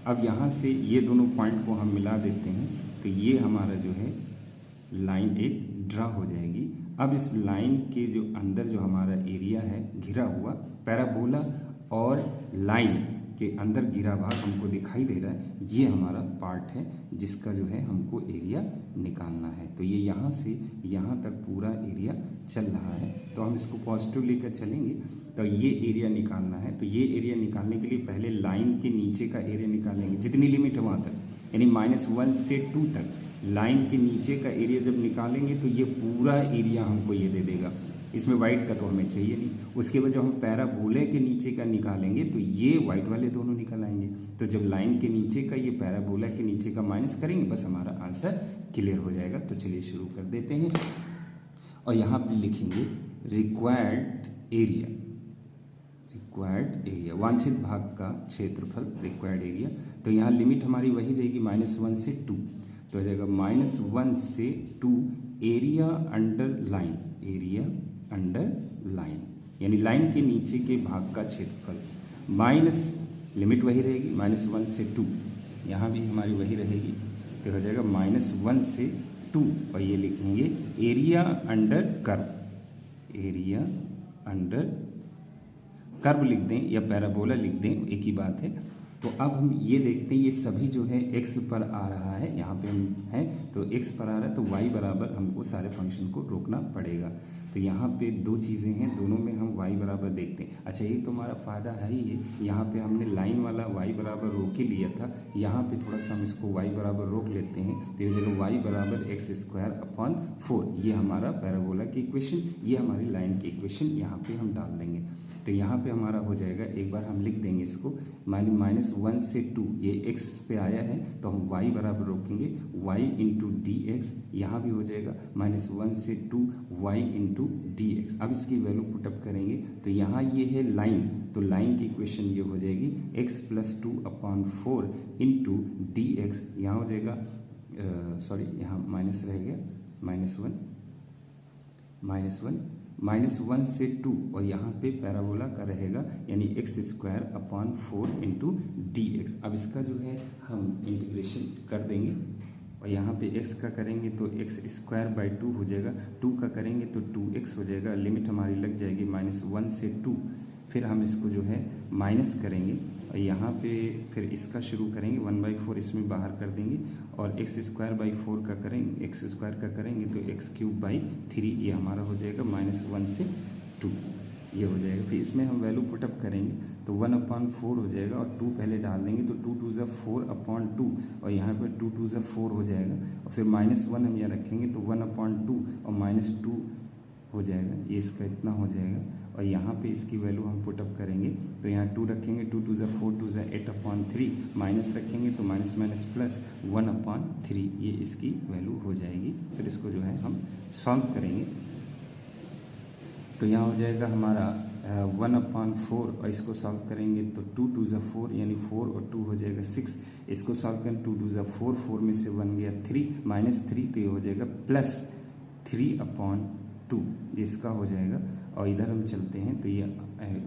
अब यहाँ से ये दोनों पॉइंट को हम मिला देते हैं, तो ये हमारा जो है लाइन एक ड्रा हो जाएगी। अब इस लाइन के जो अंदर जो हमारा एरिया है घिरा हुआ, पैराबोला और लाइन के अंदर घिरा भाग हमको दिखाई दे रहा है, ये हमारा पार्ट है जिसका जो है हमको एरिया निकालना है। तो ये यहाँ से यहाँ तक पूरा एरिया चल रहा है, तो हम इसको पॉजिटिव लेकर चलेंगे, तो ये एरिया निकालना है। तो ये एरिया निकालने के लिए पहले लाइन के नीचे का एरिया निकालेंगे, जितनी लिमिट है वहाँ तक, यानी -1 से 2 तक लाइन के नीचे का एरिया जब निकालेंगे तो ये पूरा एरिया हमको ये दे देगा। इसमें वाइट का तो हमें चाहिए नहीं। उसके बाद जब हम पैराबोले के नीचे का निकालेंगे तो ये वाइट वाले दोनों निकल आएंगे। तो जब लाइन के नीचे का ये पैराबोला के नीचे का माइनस करेंगे, बस हमारा आंसर क्लियर हो जाएगा। तो चलिए शुरू कर देते हैं, और यहाँ पर लिखेंगे रिक्वायर्ड एरिया, रिक्वायर्ड एरिया, वांछित भाग का क्षेत्रफल, रिक्वायर्ड एरिया। तो यहाँ लिमिट हमारी वही रहेगी -1 से 2, तो हो जाएगा -1 से 2 area under line, area under line, यानी लाइन के नीचे के भाग का क्षेत्रफल, माइनस लिमिट वही रहेगी -1 से 2, यहाँ भी हमारी वही रहेगी, तो हो जाएगा -1 से 2, और ये लिखेंगे area under curve, area under curve लिख दें या पैराबोला लिख दें, एक ही बात है। तो अब हम ये देखते हैं, ये सभी जो है x पर आ रहा है, यहाँ पे हम हैं तो x पर आ रहा है, तो y बराबर हमको सारे फंक्शन को रोकना पड़ेगा। तो यहाँ पे दो चीज़ें हैं, दोनों में हम y बराबर देखते हैं। अच्छा, ये तो हमारा फ़ायदा है ही है, यहाँ पे हमने लाइन वाला y बराबर रोक ही लिया था, यहाँ पे थोड़ा सा हम इसको y बराबर रोक लेते हैं। तो ये जगह y बराबर x²/4, ये हमारा पैराबोला की इक्वेशन, ये हमारी लाइन की इक्वेशन यहाँ पे हम डाल देंगे। तो यहाँ पे हमारा हो जाएगा, एक बार हम लिख देंगे इसको, -1 से 2, ये x पे आया है तो हम y बराबर रोकेंगे, y इंटू डी एक्स, यहाँ भी हो जाएगा -1 से 2 y इंटू डी एक्स। अब इसकी वैल्यू पुटअप करेंगे तो यहाँ ये है लाइन, तो लाइन की इक्वेशन ये हो जाएगी x+2/4 इंटू डी एक्स, यहाँ हो जाएगा सॉरी यहाँ माइनस रह गया, -1 से 2 और यहाँ पे पैराबोला का रहेगा यानी x²/4 इंटू डी एक्स। अब इसका जो है हम इंटीग्रेशन कर देंगे और यहाँ पे x का करेंगे तो x²/2 हो जाएगा, 2 का करेंगे तो 2x हो जाएगा, लिमिट हमारी लग जाएगी -1 से 2। फिर हम इसको जो है माइनस करेंगे और यहाँ पे फिर इसका शुरू करेंगे, 1/4 इसमें बाहर कर देंगे और x²/4 का करेंगे, x² का करेंगे तो x³/3, ये हमारा हो जाएगा -1 से 2, ये हो जाएगा। फिर इसमें हम वैल्यू पुटअप करेंगे तो 1/4 हो जाएगा और 2 पहले डाल देंगे तो 2 2 4/2 और यहाँ पर 2 2 4 हो जाएगा और फिर -1 हम यहाँ रखेंगे तो 1/2 और -2 हो जाएगा, ये इसका इतना हो जाएगा। और यहाँ पे इसकी वैल्यू हम पुटअप करेंगे तो यहाँ 2 रखेंगे, 2 2 4 2 8/3, माइनस रखेंगे तो माइनस माइनस प्लस 1/3, ये इसकी वैल्यू हो जाएगी। फिर इसको जो है हम सॉल्व करेंगे तो यहाँ हो जाएगा हमारा 1/4 और इसको सॉल्व करेंगे तो 2 2 4 यानी 4 और 2 हो जाएगा 6। इसको सॉल्व करें 2 2 4, 4 में से 1 गया 3, -3 तो ये हो जाएगा +3/2, जिसका हो जाएगा। और इधर हम चलते हैं तो ये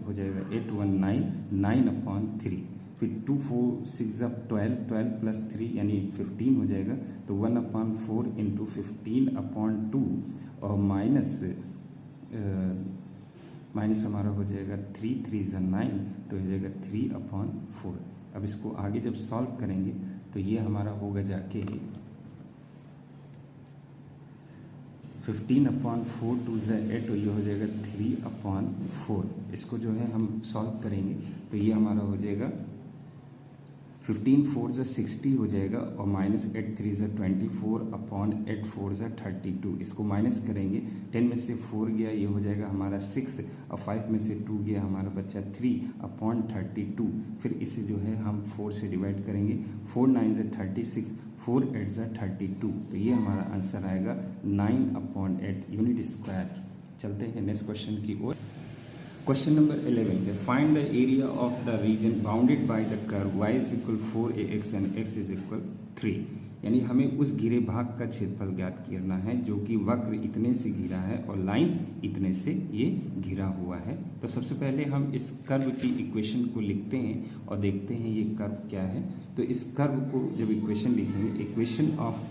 हो जाएगा 819 9/3, फिर 2 4 6 12, 12 + 3 यानी 15 हो जाएगा। तो 1/4 इंटू 15/2 और माइनस हमारा हो जाएगा 3 3 9, तो हो जाएगा 3/4। अब इसको आगे जब सॉल्व करेंगे तो ये हमारा होगा जाके 15/4 2 8, तो ये हो जाएगा 3/4। इसको जो है हम सॉल्व करेंगे तो ये हमारा हो जाएगा 15 4 60 हो जाएगा और -8 3 24/8 4 32। इसको माइनस करेंगे, 10 में से 4 गया ये हो जाएगा हमारा 6 और 5 में से 2 गया हमारा बच्चा 3/32। फिर इसे जो है हम 4 से डिवाइड करेंगे, 4 9 36, 4 8 32, तो ये हमारा आंसर आएगा 9/8 यूनिट स्क्वायर। चलते हैं नेक्स्ट क्वेश्चन की ओर। क्वेश्चन नंबर 11 है, find the area of the reason bounded by the curve y = 4ax and x = 3। यानी हमें उस घिरे भाग का क्षेत्रफल ज्ञात करना है जो कि वक्र इतने से घिरा है और लाइन इतने से ये घिरा हुआ है। तो सबसे पहले हम इस कर्व की इक्वेशन को लिखते हैं और देखते हैं ये कर्व क्या है। तो इस कर्व को जब इक्वेशन लिखेंगे, इक्वेशन ऑफ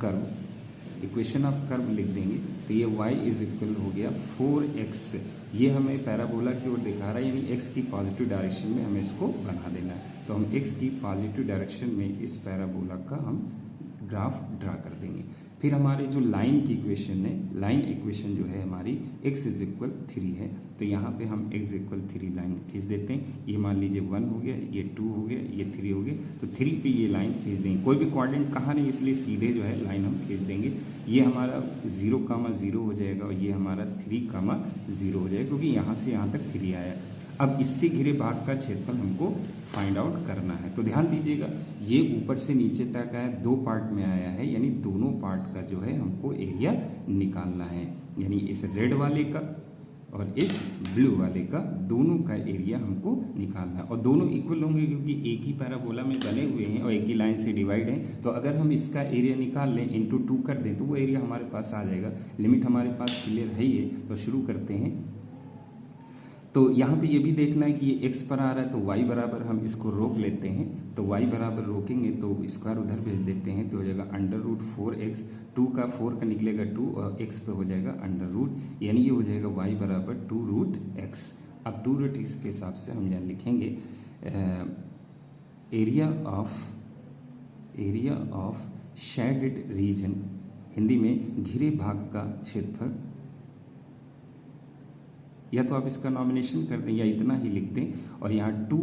कर्व लिख देंगे तो ये y = हो गया 4x, ये हमें पैराबोला की ओर दिखा रहा है, यानी x की पॉजिटिव डायरेक्शन में हमें इसको बना देना है। तो हम x की पॉजिटिव डायरेक्शन में इस पैराबोला का हम ग्राफ ड्रा कर देंगे। फिर हमारे जो लाइन की इक्वेशन है, लाइन इक्वेशन जो है हमारी x = 3 है, तो यहाँ पे हम x = 3 लाइन खींच देते हैं। ये मान लीजिए 1 हो गया, ये 2 हो गया, ये 3 हो गया, तो 3 पे ये लाइन खींच देंगे। कोई भी कोऑर्डिनेट कहाँ नहीं, इसलिए सीधे जो है लाइन हम खींच देंगे। ये हमारा 0,0 हो जाएगा और ये हमारा 3,0 हो जाएगा, क्योंकि यहाँ से यहाँ तक 3 आया। अब इससे घिरे भाग का क्षेत्रफल हमको फाइंड आउट करना है। तो ध्यान दीजिएगा, ये ऊपर से नीचे तक आया, 2 पार्ट में आया है, यानी दोनों पार्ट का जो है हमको एरिया निकालना है। यानी इस रेड वाले का और इस ब्लू वाले का, दोनों का एरिया हमको निकालना है। और दोनों इक्वल होंगे क्योंकि एक ही पैराबोला में बने हुए हैं और एक ही लाइन से डिवाइड हैं। तो अगर हम इसका एरिया निकाल लें, इंटू 2 कर दें, तो वो एरिया हमारे पास आ जाएगा। लिमिट हमारे पास क्लियर है ही है, तो शुरू करते हैं। तो यहाँ पे ये भी देखना है कि ये x पर आ रहा है, तो y बराबर हम इसको रोक लेते हैं। तो y बराबर रोकेंगे तो स्क्वायर उधर भेज देते हैं, तो हो जाएगा √4x, 2 का 4 का निकलेगा 2 और x पे हो जाएगा √, यानी ये हो जाएगा y बराबर 2√x। अब 2√x के हिसाब से हम यहाँ लिखेंगे area of shaded region, Hindi में घिरे भाग का क्षेत्रफल, या तो आप इसका नॉमिनेशन कर दें या इतना ही लिख दें, और यहाँ 2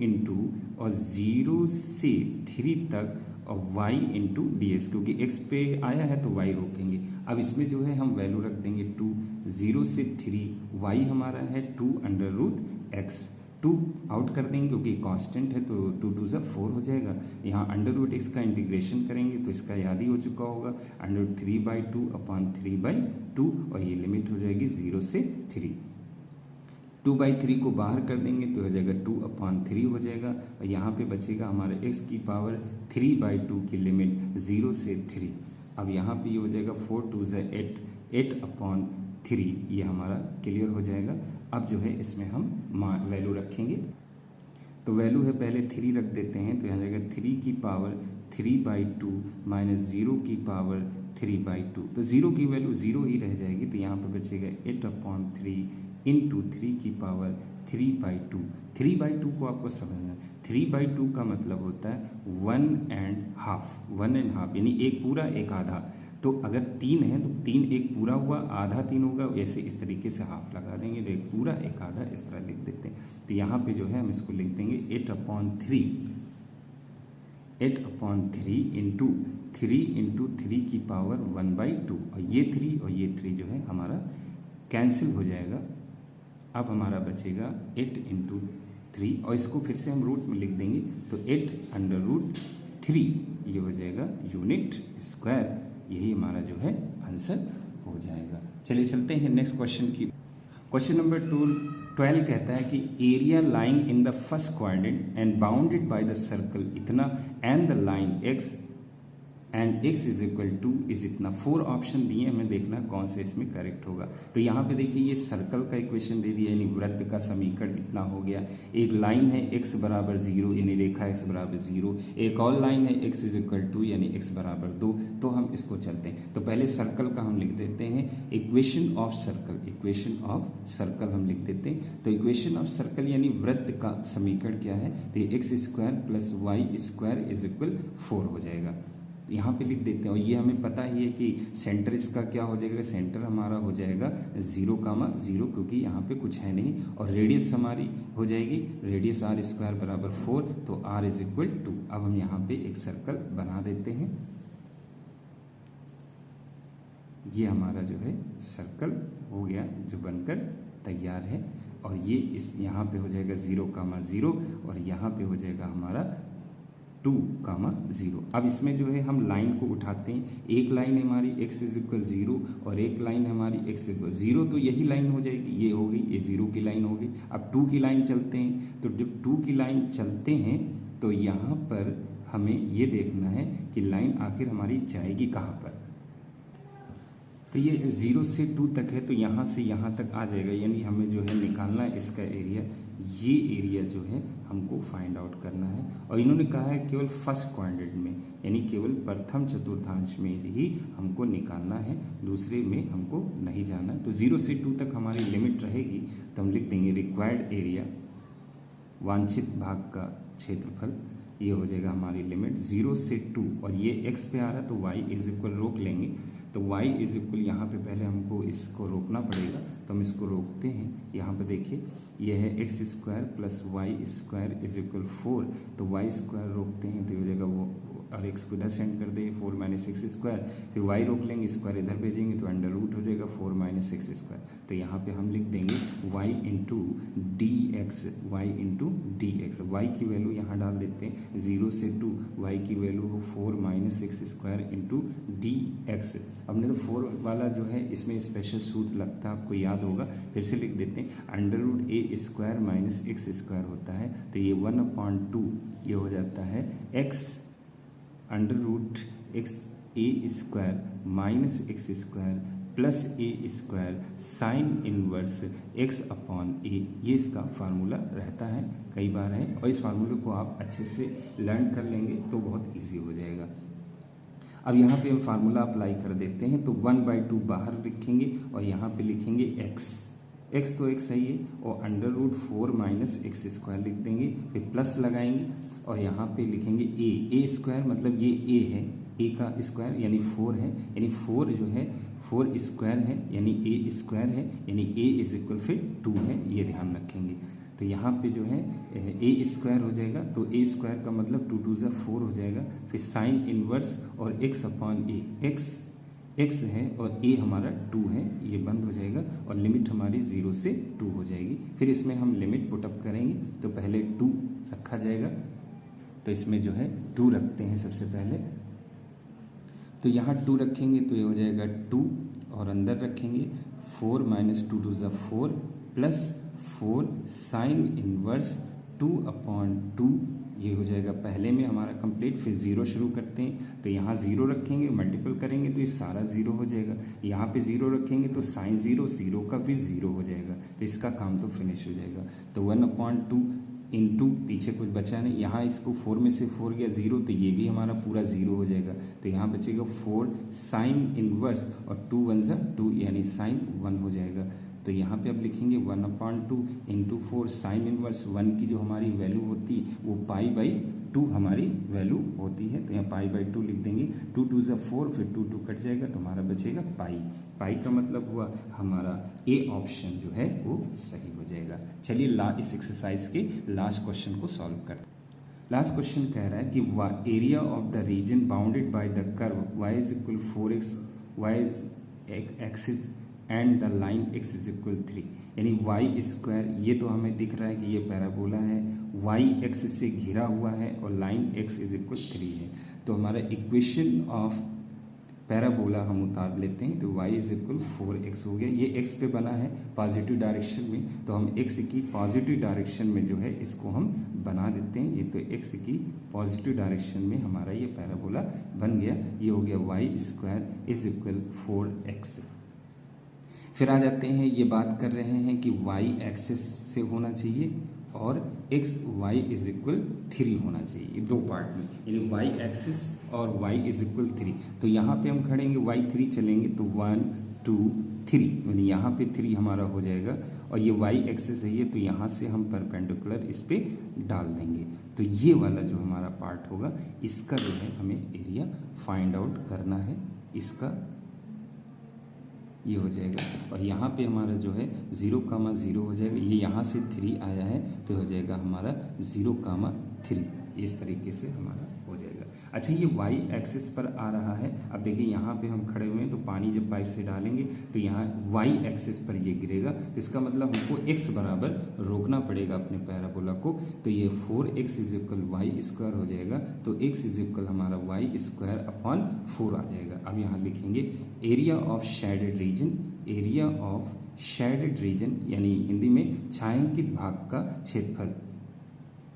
इंटू और 0 से 3 तक और y इंटू डी एक्स, क्योंकि x पे आया है तो y रोकेंगे। अब इसमें जो है हम वैल्यू रख देंगे 2, 0 से 3, y हमारा है 2 अंडर रूट एक्स, 2 आउट कर देंगे क्योंकि कांस्टेंट है, तो 2 2 ज़ा 4 हो जाएगा। यहाँ अंडर रूट एक्स का इंटीग्रेशन करेंगे तो इसका याद ही हो चुका होगा, अंडर रूट 3/2 अपॉन 3/2, और ये लिमिट हो जाएगी 0 से 3। 2/3 को बाहर कर देंगे तो हो जाएगा 2/3 हो जाएगा, और यहाँ पे बचेगा हमारा x की पावर 3/2 की लिमिट 0 से 3। अब यहाँ पे ये हो जाएगा 4 2 ज़ा 8, 8/3, ये हमारा क्लियर हो जाएगा। अब जो है इसमें हम वैल्यू रखेंगे, तो वैल्यू है पहले 3 रख देते हैं, तो यहाँ जाएगा 3 की पावर 3/2 माइनस 0 की पावर 3/2, तो 0 की वैल्यू 0 ही रह जाएगी, तो यहाँ पे बचेगा 8/3 इंटू 3 की पावर 3/2। 3/2 को आपको समझना है, 3/2 का मतलब होता है 1.5, यानी एक पूरा एक आधा। तो अगर 3 है तो 3 एक पूरा हुआ, आधा 3 होगा, वैसे इस तरीके से हाफ लगा देंगे, तो एक पूरा एक आधा इस तरह लिख देते हैं। तो यहाँ पे जो है हम इसको लिख देंगे 8/3 इंटू 3 की पावर 1/2, और ये 3 जो है हमारा कैंसिल हो जाएगा। अब हमारा बचेगा 8 इंटू 3, और इसको फिर से हम रूट में लिख देंगे, तो 8 अंडर रूट 3, ये हो जाएगा यूनिट स्क्वायर, यही हमारा जो है आंसर हो जाएगा। चलिए चलते हैं नेक्स्ट क्वेश्चन की। क्वेश्चन नंबर 12 कहता है कि area lying in the first quadrant and bounded by the circle इतना and the line x and x is equal to is इतना। 4 ऑप्शन दिए, हमें देखना कौन से इसमें करेक्ट होगा। तो यहाँ पे देखिए ये सर्कल का इक्वेशन दे दिया, यानी वृत्त का समीकरण इतना हो गया। एक लाइन है x बराबर 0, यानी रेखा x बराबर 0। एक और लाइन है x इज इक्वल टू, यानी x बराबर 2। तो हम इसको चलते हैं, तो पहले सर्कल का हम लिख देते हैं इक्वेशन ऑफ सर्कल हम लिख देते हैं। तो इक्वेशन ऑफ सर्कल यानी वृत्त का समीकरण क्या है, तो ये x² plus y² is equal 4 हो जाएगा। यहाँ पे लिख देते हैं, और ये हमें पता ही है कि सेंटर इसका क्या हो जाएगा, सेंटर हमारा हो जाएगा 0,0, क्योंकि यहाँ पे कुछ है नहीं, और रेडियस हमारी हो जाएगी रेडियस r² बराबर 4, तो r इज इक्वल टू। अब हम यहाँ पे एक सर्कल बना देते हैं, ये हमारा जो है सर्कल हो गया जो बनकर तैयार है, और ये इस यहाँ पे हो जाएगा 0,0, और यहाँ पे हो जाएगा हमारा 2,0। अब इसमें जो है हम लाइन को उठाते हैं, एक लाइन हमारी x इज इक्वल 0 और एक लाइन हमारी x इक्वल 0, तो यही लाइन हो जाएगी, ये हो गई, ये 0 की लाइन हो गई। अब 2 की लाइन चलते हैं, तो जब 2 की लाइन चलते हैं तो यहाँ पर हमें ये देखना है कि लाइन आखिर हमारी जाएगी कहाँ पर। तो ये 0 से 2 तक है, तो यहाँ से यहाँ तक आ जाएगा, यानी हमें जो है निकालना है इसका एरिया। ये एरिया जो है हमको फाइंड आउट करना है, और इन्होंने कहा है केवल फर्स्ट क्वाड्रेंट में, यानी केवल प्रथम चतुर्थांश में ही हमको निकालना है, दूसरे में हमको नहीं जाना। तो 0 से 2 तक हमारी लिमिट रहेगी, तो हम लिख देंगे रिक्वायर्ड एरिया, वांछित भाग का क्षेत्रफल, ये हो जाएगा हमारी लिमिट 0 से 2, और ये x पे आ रहा है तो y इज इक्वल रोक लेंगे, तो y इज इक्वल यहाँ पे पहले हमको इसको रोकना पड़ेगा, तो हम इसको रोकते हैं। यहाँ पे देखिए ये है x² plus y² is equal 4, तो y² रोकते हैं तो ये हो जाएगा वो, और x को इधर सेंड कर देंगे 4 माइनस x², फिर y रोक लेंगे, स्क्वायर इधर भेजेंगे तो अंडर रूट हो जाएगा 4 माइनस x²। तो यहाँ पे हम लिख देंगे y into D x, y की वैल्यू यहाँ डाल देते हैं 0 से 2, y की वैल्यू हो 4 minus x² into D x. हमने तो 4 वाला जो है इसमें स्पेशल सूत्र लगता है, आपको याद होगा, फिर से लिख देते हैं, under root a² minus x² होता है, तो ये 1/2 ये हो जाता है x under root a² minus x² plus a² sine inverse x/a, ये इसका फार्मूला रहता है, कई बार है, और इस फार्मूले को आप अच्छे से लर्न कर लेंगे तो बहुत इजी हो जाएगा। अब यहाँ पे हम फार्मूला अप्लाई कर देते हैं, तो 1/2 बाहर लिखेंगे और यहाँ पे लिखेंगे x, एक्स तो एक्स सही है, और under root 4 minus x square लिख देंगे, फिर प्लस लगाएंगे और यहाँ पे लिखेंगे ए स्क्वायर, मतलब ये ए है, ए का स्क्वायर यानी 4 है, यानी 4 जो है 4 स्क्वायर है यानी ए स्क्वायर है, यानी ए इज इक्वल फिर 2 है, ये ध्यान रखेंगे। तो यहाँ पे जो है ए स्क्वायर हो जाएगा, तो ए स्क्वायर का मतलब 2 2 ज़ा 4 हो जाएगा, फिर साइन इनवर्स और एक्स अपॉन ए, एक्स है और ए हमारा 2 है, ये बंद हो जाएगा और लिमिट हमारी 0 से 2 हो जाएगी। फिर इसमें हम लिमिट पुटअप करेंगे, तो पहले 2 रखा जाएगा, तो इसमें जो है 2 रखते हैं सबसे पहले, तो यहाँ 2 रखेंगे तो ये हो जाएगा 2 और अंदर रखेंगे 4 माइनस 2 2 ज़ा 4 प्लस 4 साइन इनवर्स 2 अपॉन 2, ये हो जाएगा पहले में हमारा कंप्लीट। फिर 0 शुरू करते हैं, तो यहाँ 0 रखेंगे, मल्टीपल करेंगे तो ये सारा 0 हो जाएगा, यहाँ पे 0 रखेंगे तो साइन 0 का भी 0 हो जाएगा, तो इसका काम तो फिनिश हो जाएगा। तो 1/2 इंटू पीछे कुछ बचा नहीं, यहाँ इसको 4 में से 4 गया 0, तो ये भी हमारा पूरा 0 हो जाएगा, तो यहाँ बचेगा 4 साइन इनवर्स और 2 1 ज़ा 2 यानी साइन 1 हो जाएगा। तो यहाँ पे अब लिखेंगे 1/2 इंटू 4 साइन इनवर्स 1 की जो हमारी वैल्यू होती है वो π/2 हमारी वैल्यू होती है, तो यहाँ π/2 लिख देंगे, 2 2 ज़ा 4 फिर 2 2 कट जाएगा, तो हमारा बचेगा पाई का मतलब हुआ हमारा ए ऑप्शन जो है वो सही हो जाएगा। चलिए इस एक्सरसाइज के लास्ट क्वेश्चन को सॉल्व करते हैं। लास्ट क्वेश्चन कह रहा है कि area of the reason bounded by the curve y is equal 4x y axis and the line x is equal 3, यानी y स्क्वायर, ये तो हमें दिख रहा है कि ये पैराबोला है, y एक्सिस से घिरा हुआ है और लाइन x इज इक्वल 3 है, तो हमारा इक्वेशन ऑफ पैराबोला हम उतार लेते हैं, तो y इज इक्वल 4x हो गया, ये x पे बना है पॉजिटिव डायरेक्शन में, तो हम x की पॉजिटिव डायरेक्शन में जो है इसको हम बना देते हैं, ये तो x की पॉजिटिव डायरेक्शन में हमारा ये पैराबोला बन गया, ये हो गया y square is equal 4x। फिर आ जाते हैं, ये बात कर रहे हैं कि y एक्सिस से होना चाहिए और y इज इक्वल 3 होना चाहिए, दो पार्ट में, यानी y एक्सिस और y इज इक्वल 3, तो यहाँ पे हम खड़ेंगे y 3 चलेंगे तो 1 2 3, यानी यहाँ पे 3 हमारा हो जाएगा, और ये y एक्सिस है ये, तो यहाँ से हम परपेंडिकुलर इस पे डाल देंगे, तो ये वाला जो हमारा पार्ट होगा इसका जो है हमें एरिया फाइंड आउट करना है, इसका ये हो जाएगा, और यहाँ पे हमारा जो है 0,0 हो जाएगा, ये यहाँ से 3 आया है तो हो जाएगा हमारा 0,3, इस तरीके से हमारा हो जाएगा। अच्छा, ये y एक्सिस पर आ रहा है, अब देखिए यहाँ पे हम खड़े हुए हैं, तो पानी जब पाइप से डालेंगे तो यहाँ y एक्सिस पर ये गिरेगा, इसका मतलब हमको x बराबर रोकना पड़ेगा अपने पैराबोला को, तो ये 4x is equal y square हो जाएगा, तो x इज इक्वल हमारा y स्क्वायर अपॉन 4 आ जाएगा। अब यहाँ लिखेंगे area of shaded region, area of shaded region यानी हिंदी में छायांकित भाग का क्षेत्रफल,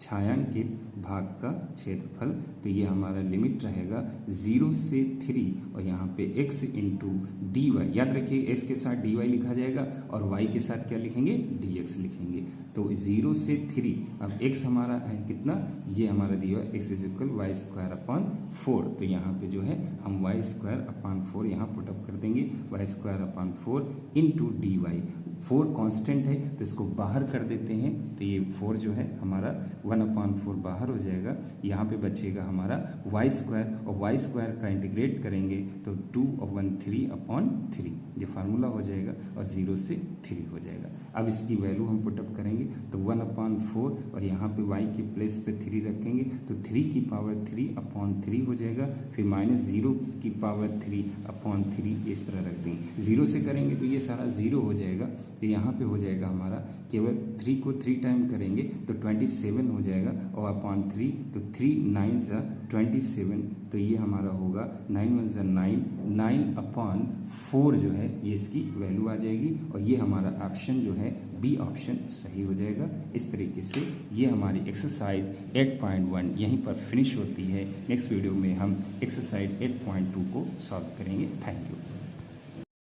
छायांकित भाग का क्षेत्रफल, तो ये हमारा लिमिट रहेगा 0 से 3 और यहाँ पे x इंटू डी वाई, याद रखिए x के साथ dy लिखा जाएगा और y के साथ क्या लिखेंगे dx लिखेंगे, तो 0 से 3, अब x हमारा है कितना, ये हमारा दिया हुआ x is equal y square upon 4, तो यहाँ पे जो है हम वाई स्क्वायर अपॉन 4 यहाँ पुटअप कर देंगे, y square upon 4 into d y, 4 constant है तो इसको बाहर कर देते हैं, तो ये 4 जो है हमारा 1/4 बाहर हो जाएगा, यहाँ पे बचेगा हमारा वाई स्क्वायर, और वाई स्क्वायर का इंटीग्रेट करेंगे तो 2/3/3, ये फार्मूला हो जाएगा और 0 से 3 हो जाएगा। अब इसकी वैल्यू हम पुटअप करेंगे तो 1/4 और यहाँ पे y के प्लेस पे 3 रखेंगे तो 3 की पावर 3/3 हो जाएगा, फिर -0 की पावर 3/3 इस तरह रख देंगे, 0 से करेंगे तो ये सारा 0 हो जाएगा, तो यहाँ पे हो जाएगा हमारा केवल 3 को 3 टाइम करेंगे तो 27 हो जाएगा, और अपॉन 3 तो 3 9 ज़ा 27, तो ये हमारा होगा 9 1 ज़ा 9/4 जो है ये इसकी वैल्यू आ जाएगी, और ये हमारा ऑप्शन जो है बी ऑप्शन सही हो जाएगा। इस तरीके से ये हमारी एक्सरसाइज 8.1 यहीं पर फिनिश होती है। नेक्स्ट वीडियो में हम एक्सरसाइज 8.2 को सॉल्व करेंगे। Thank you.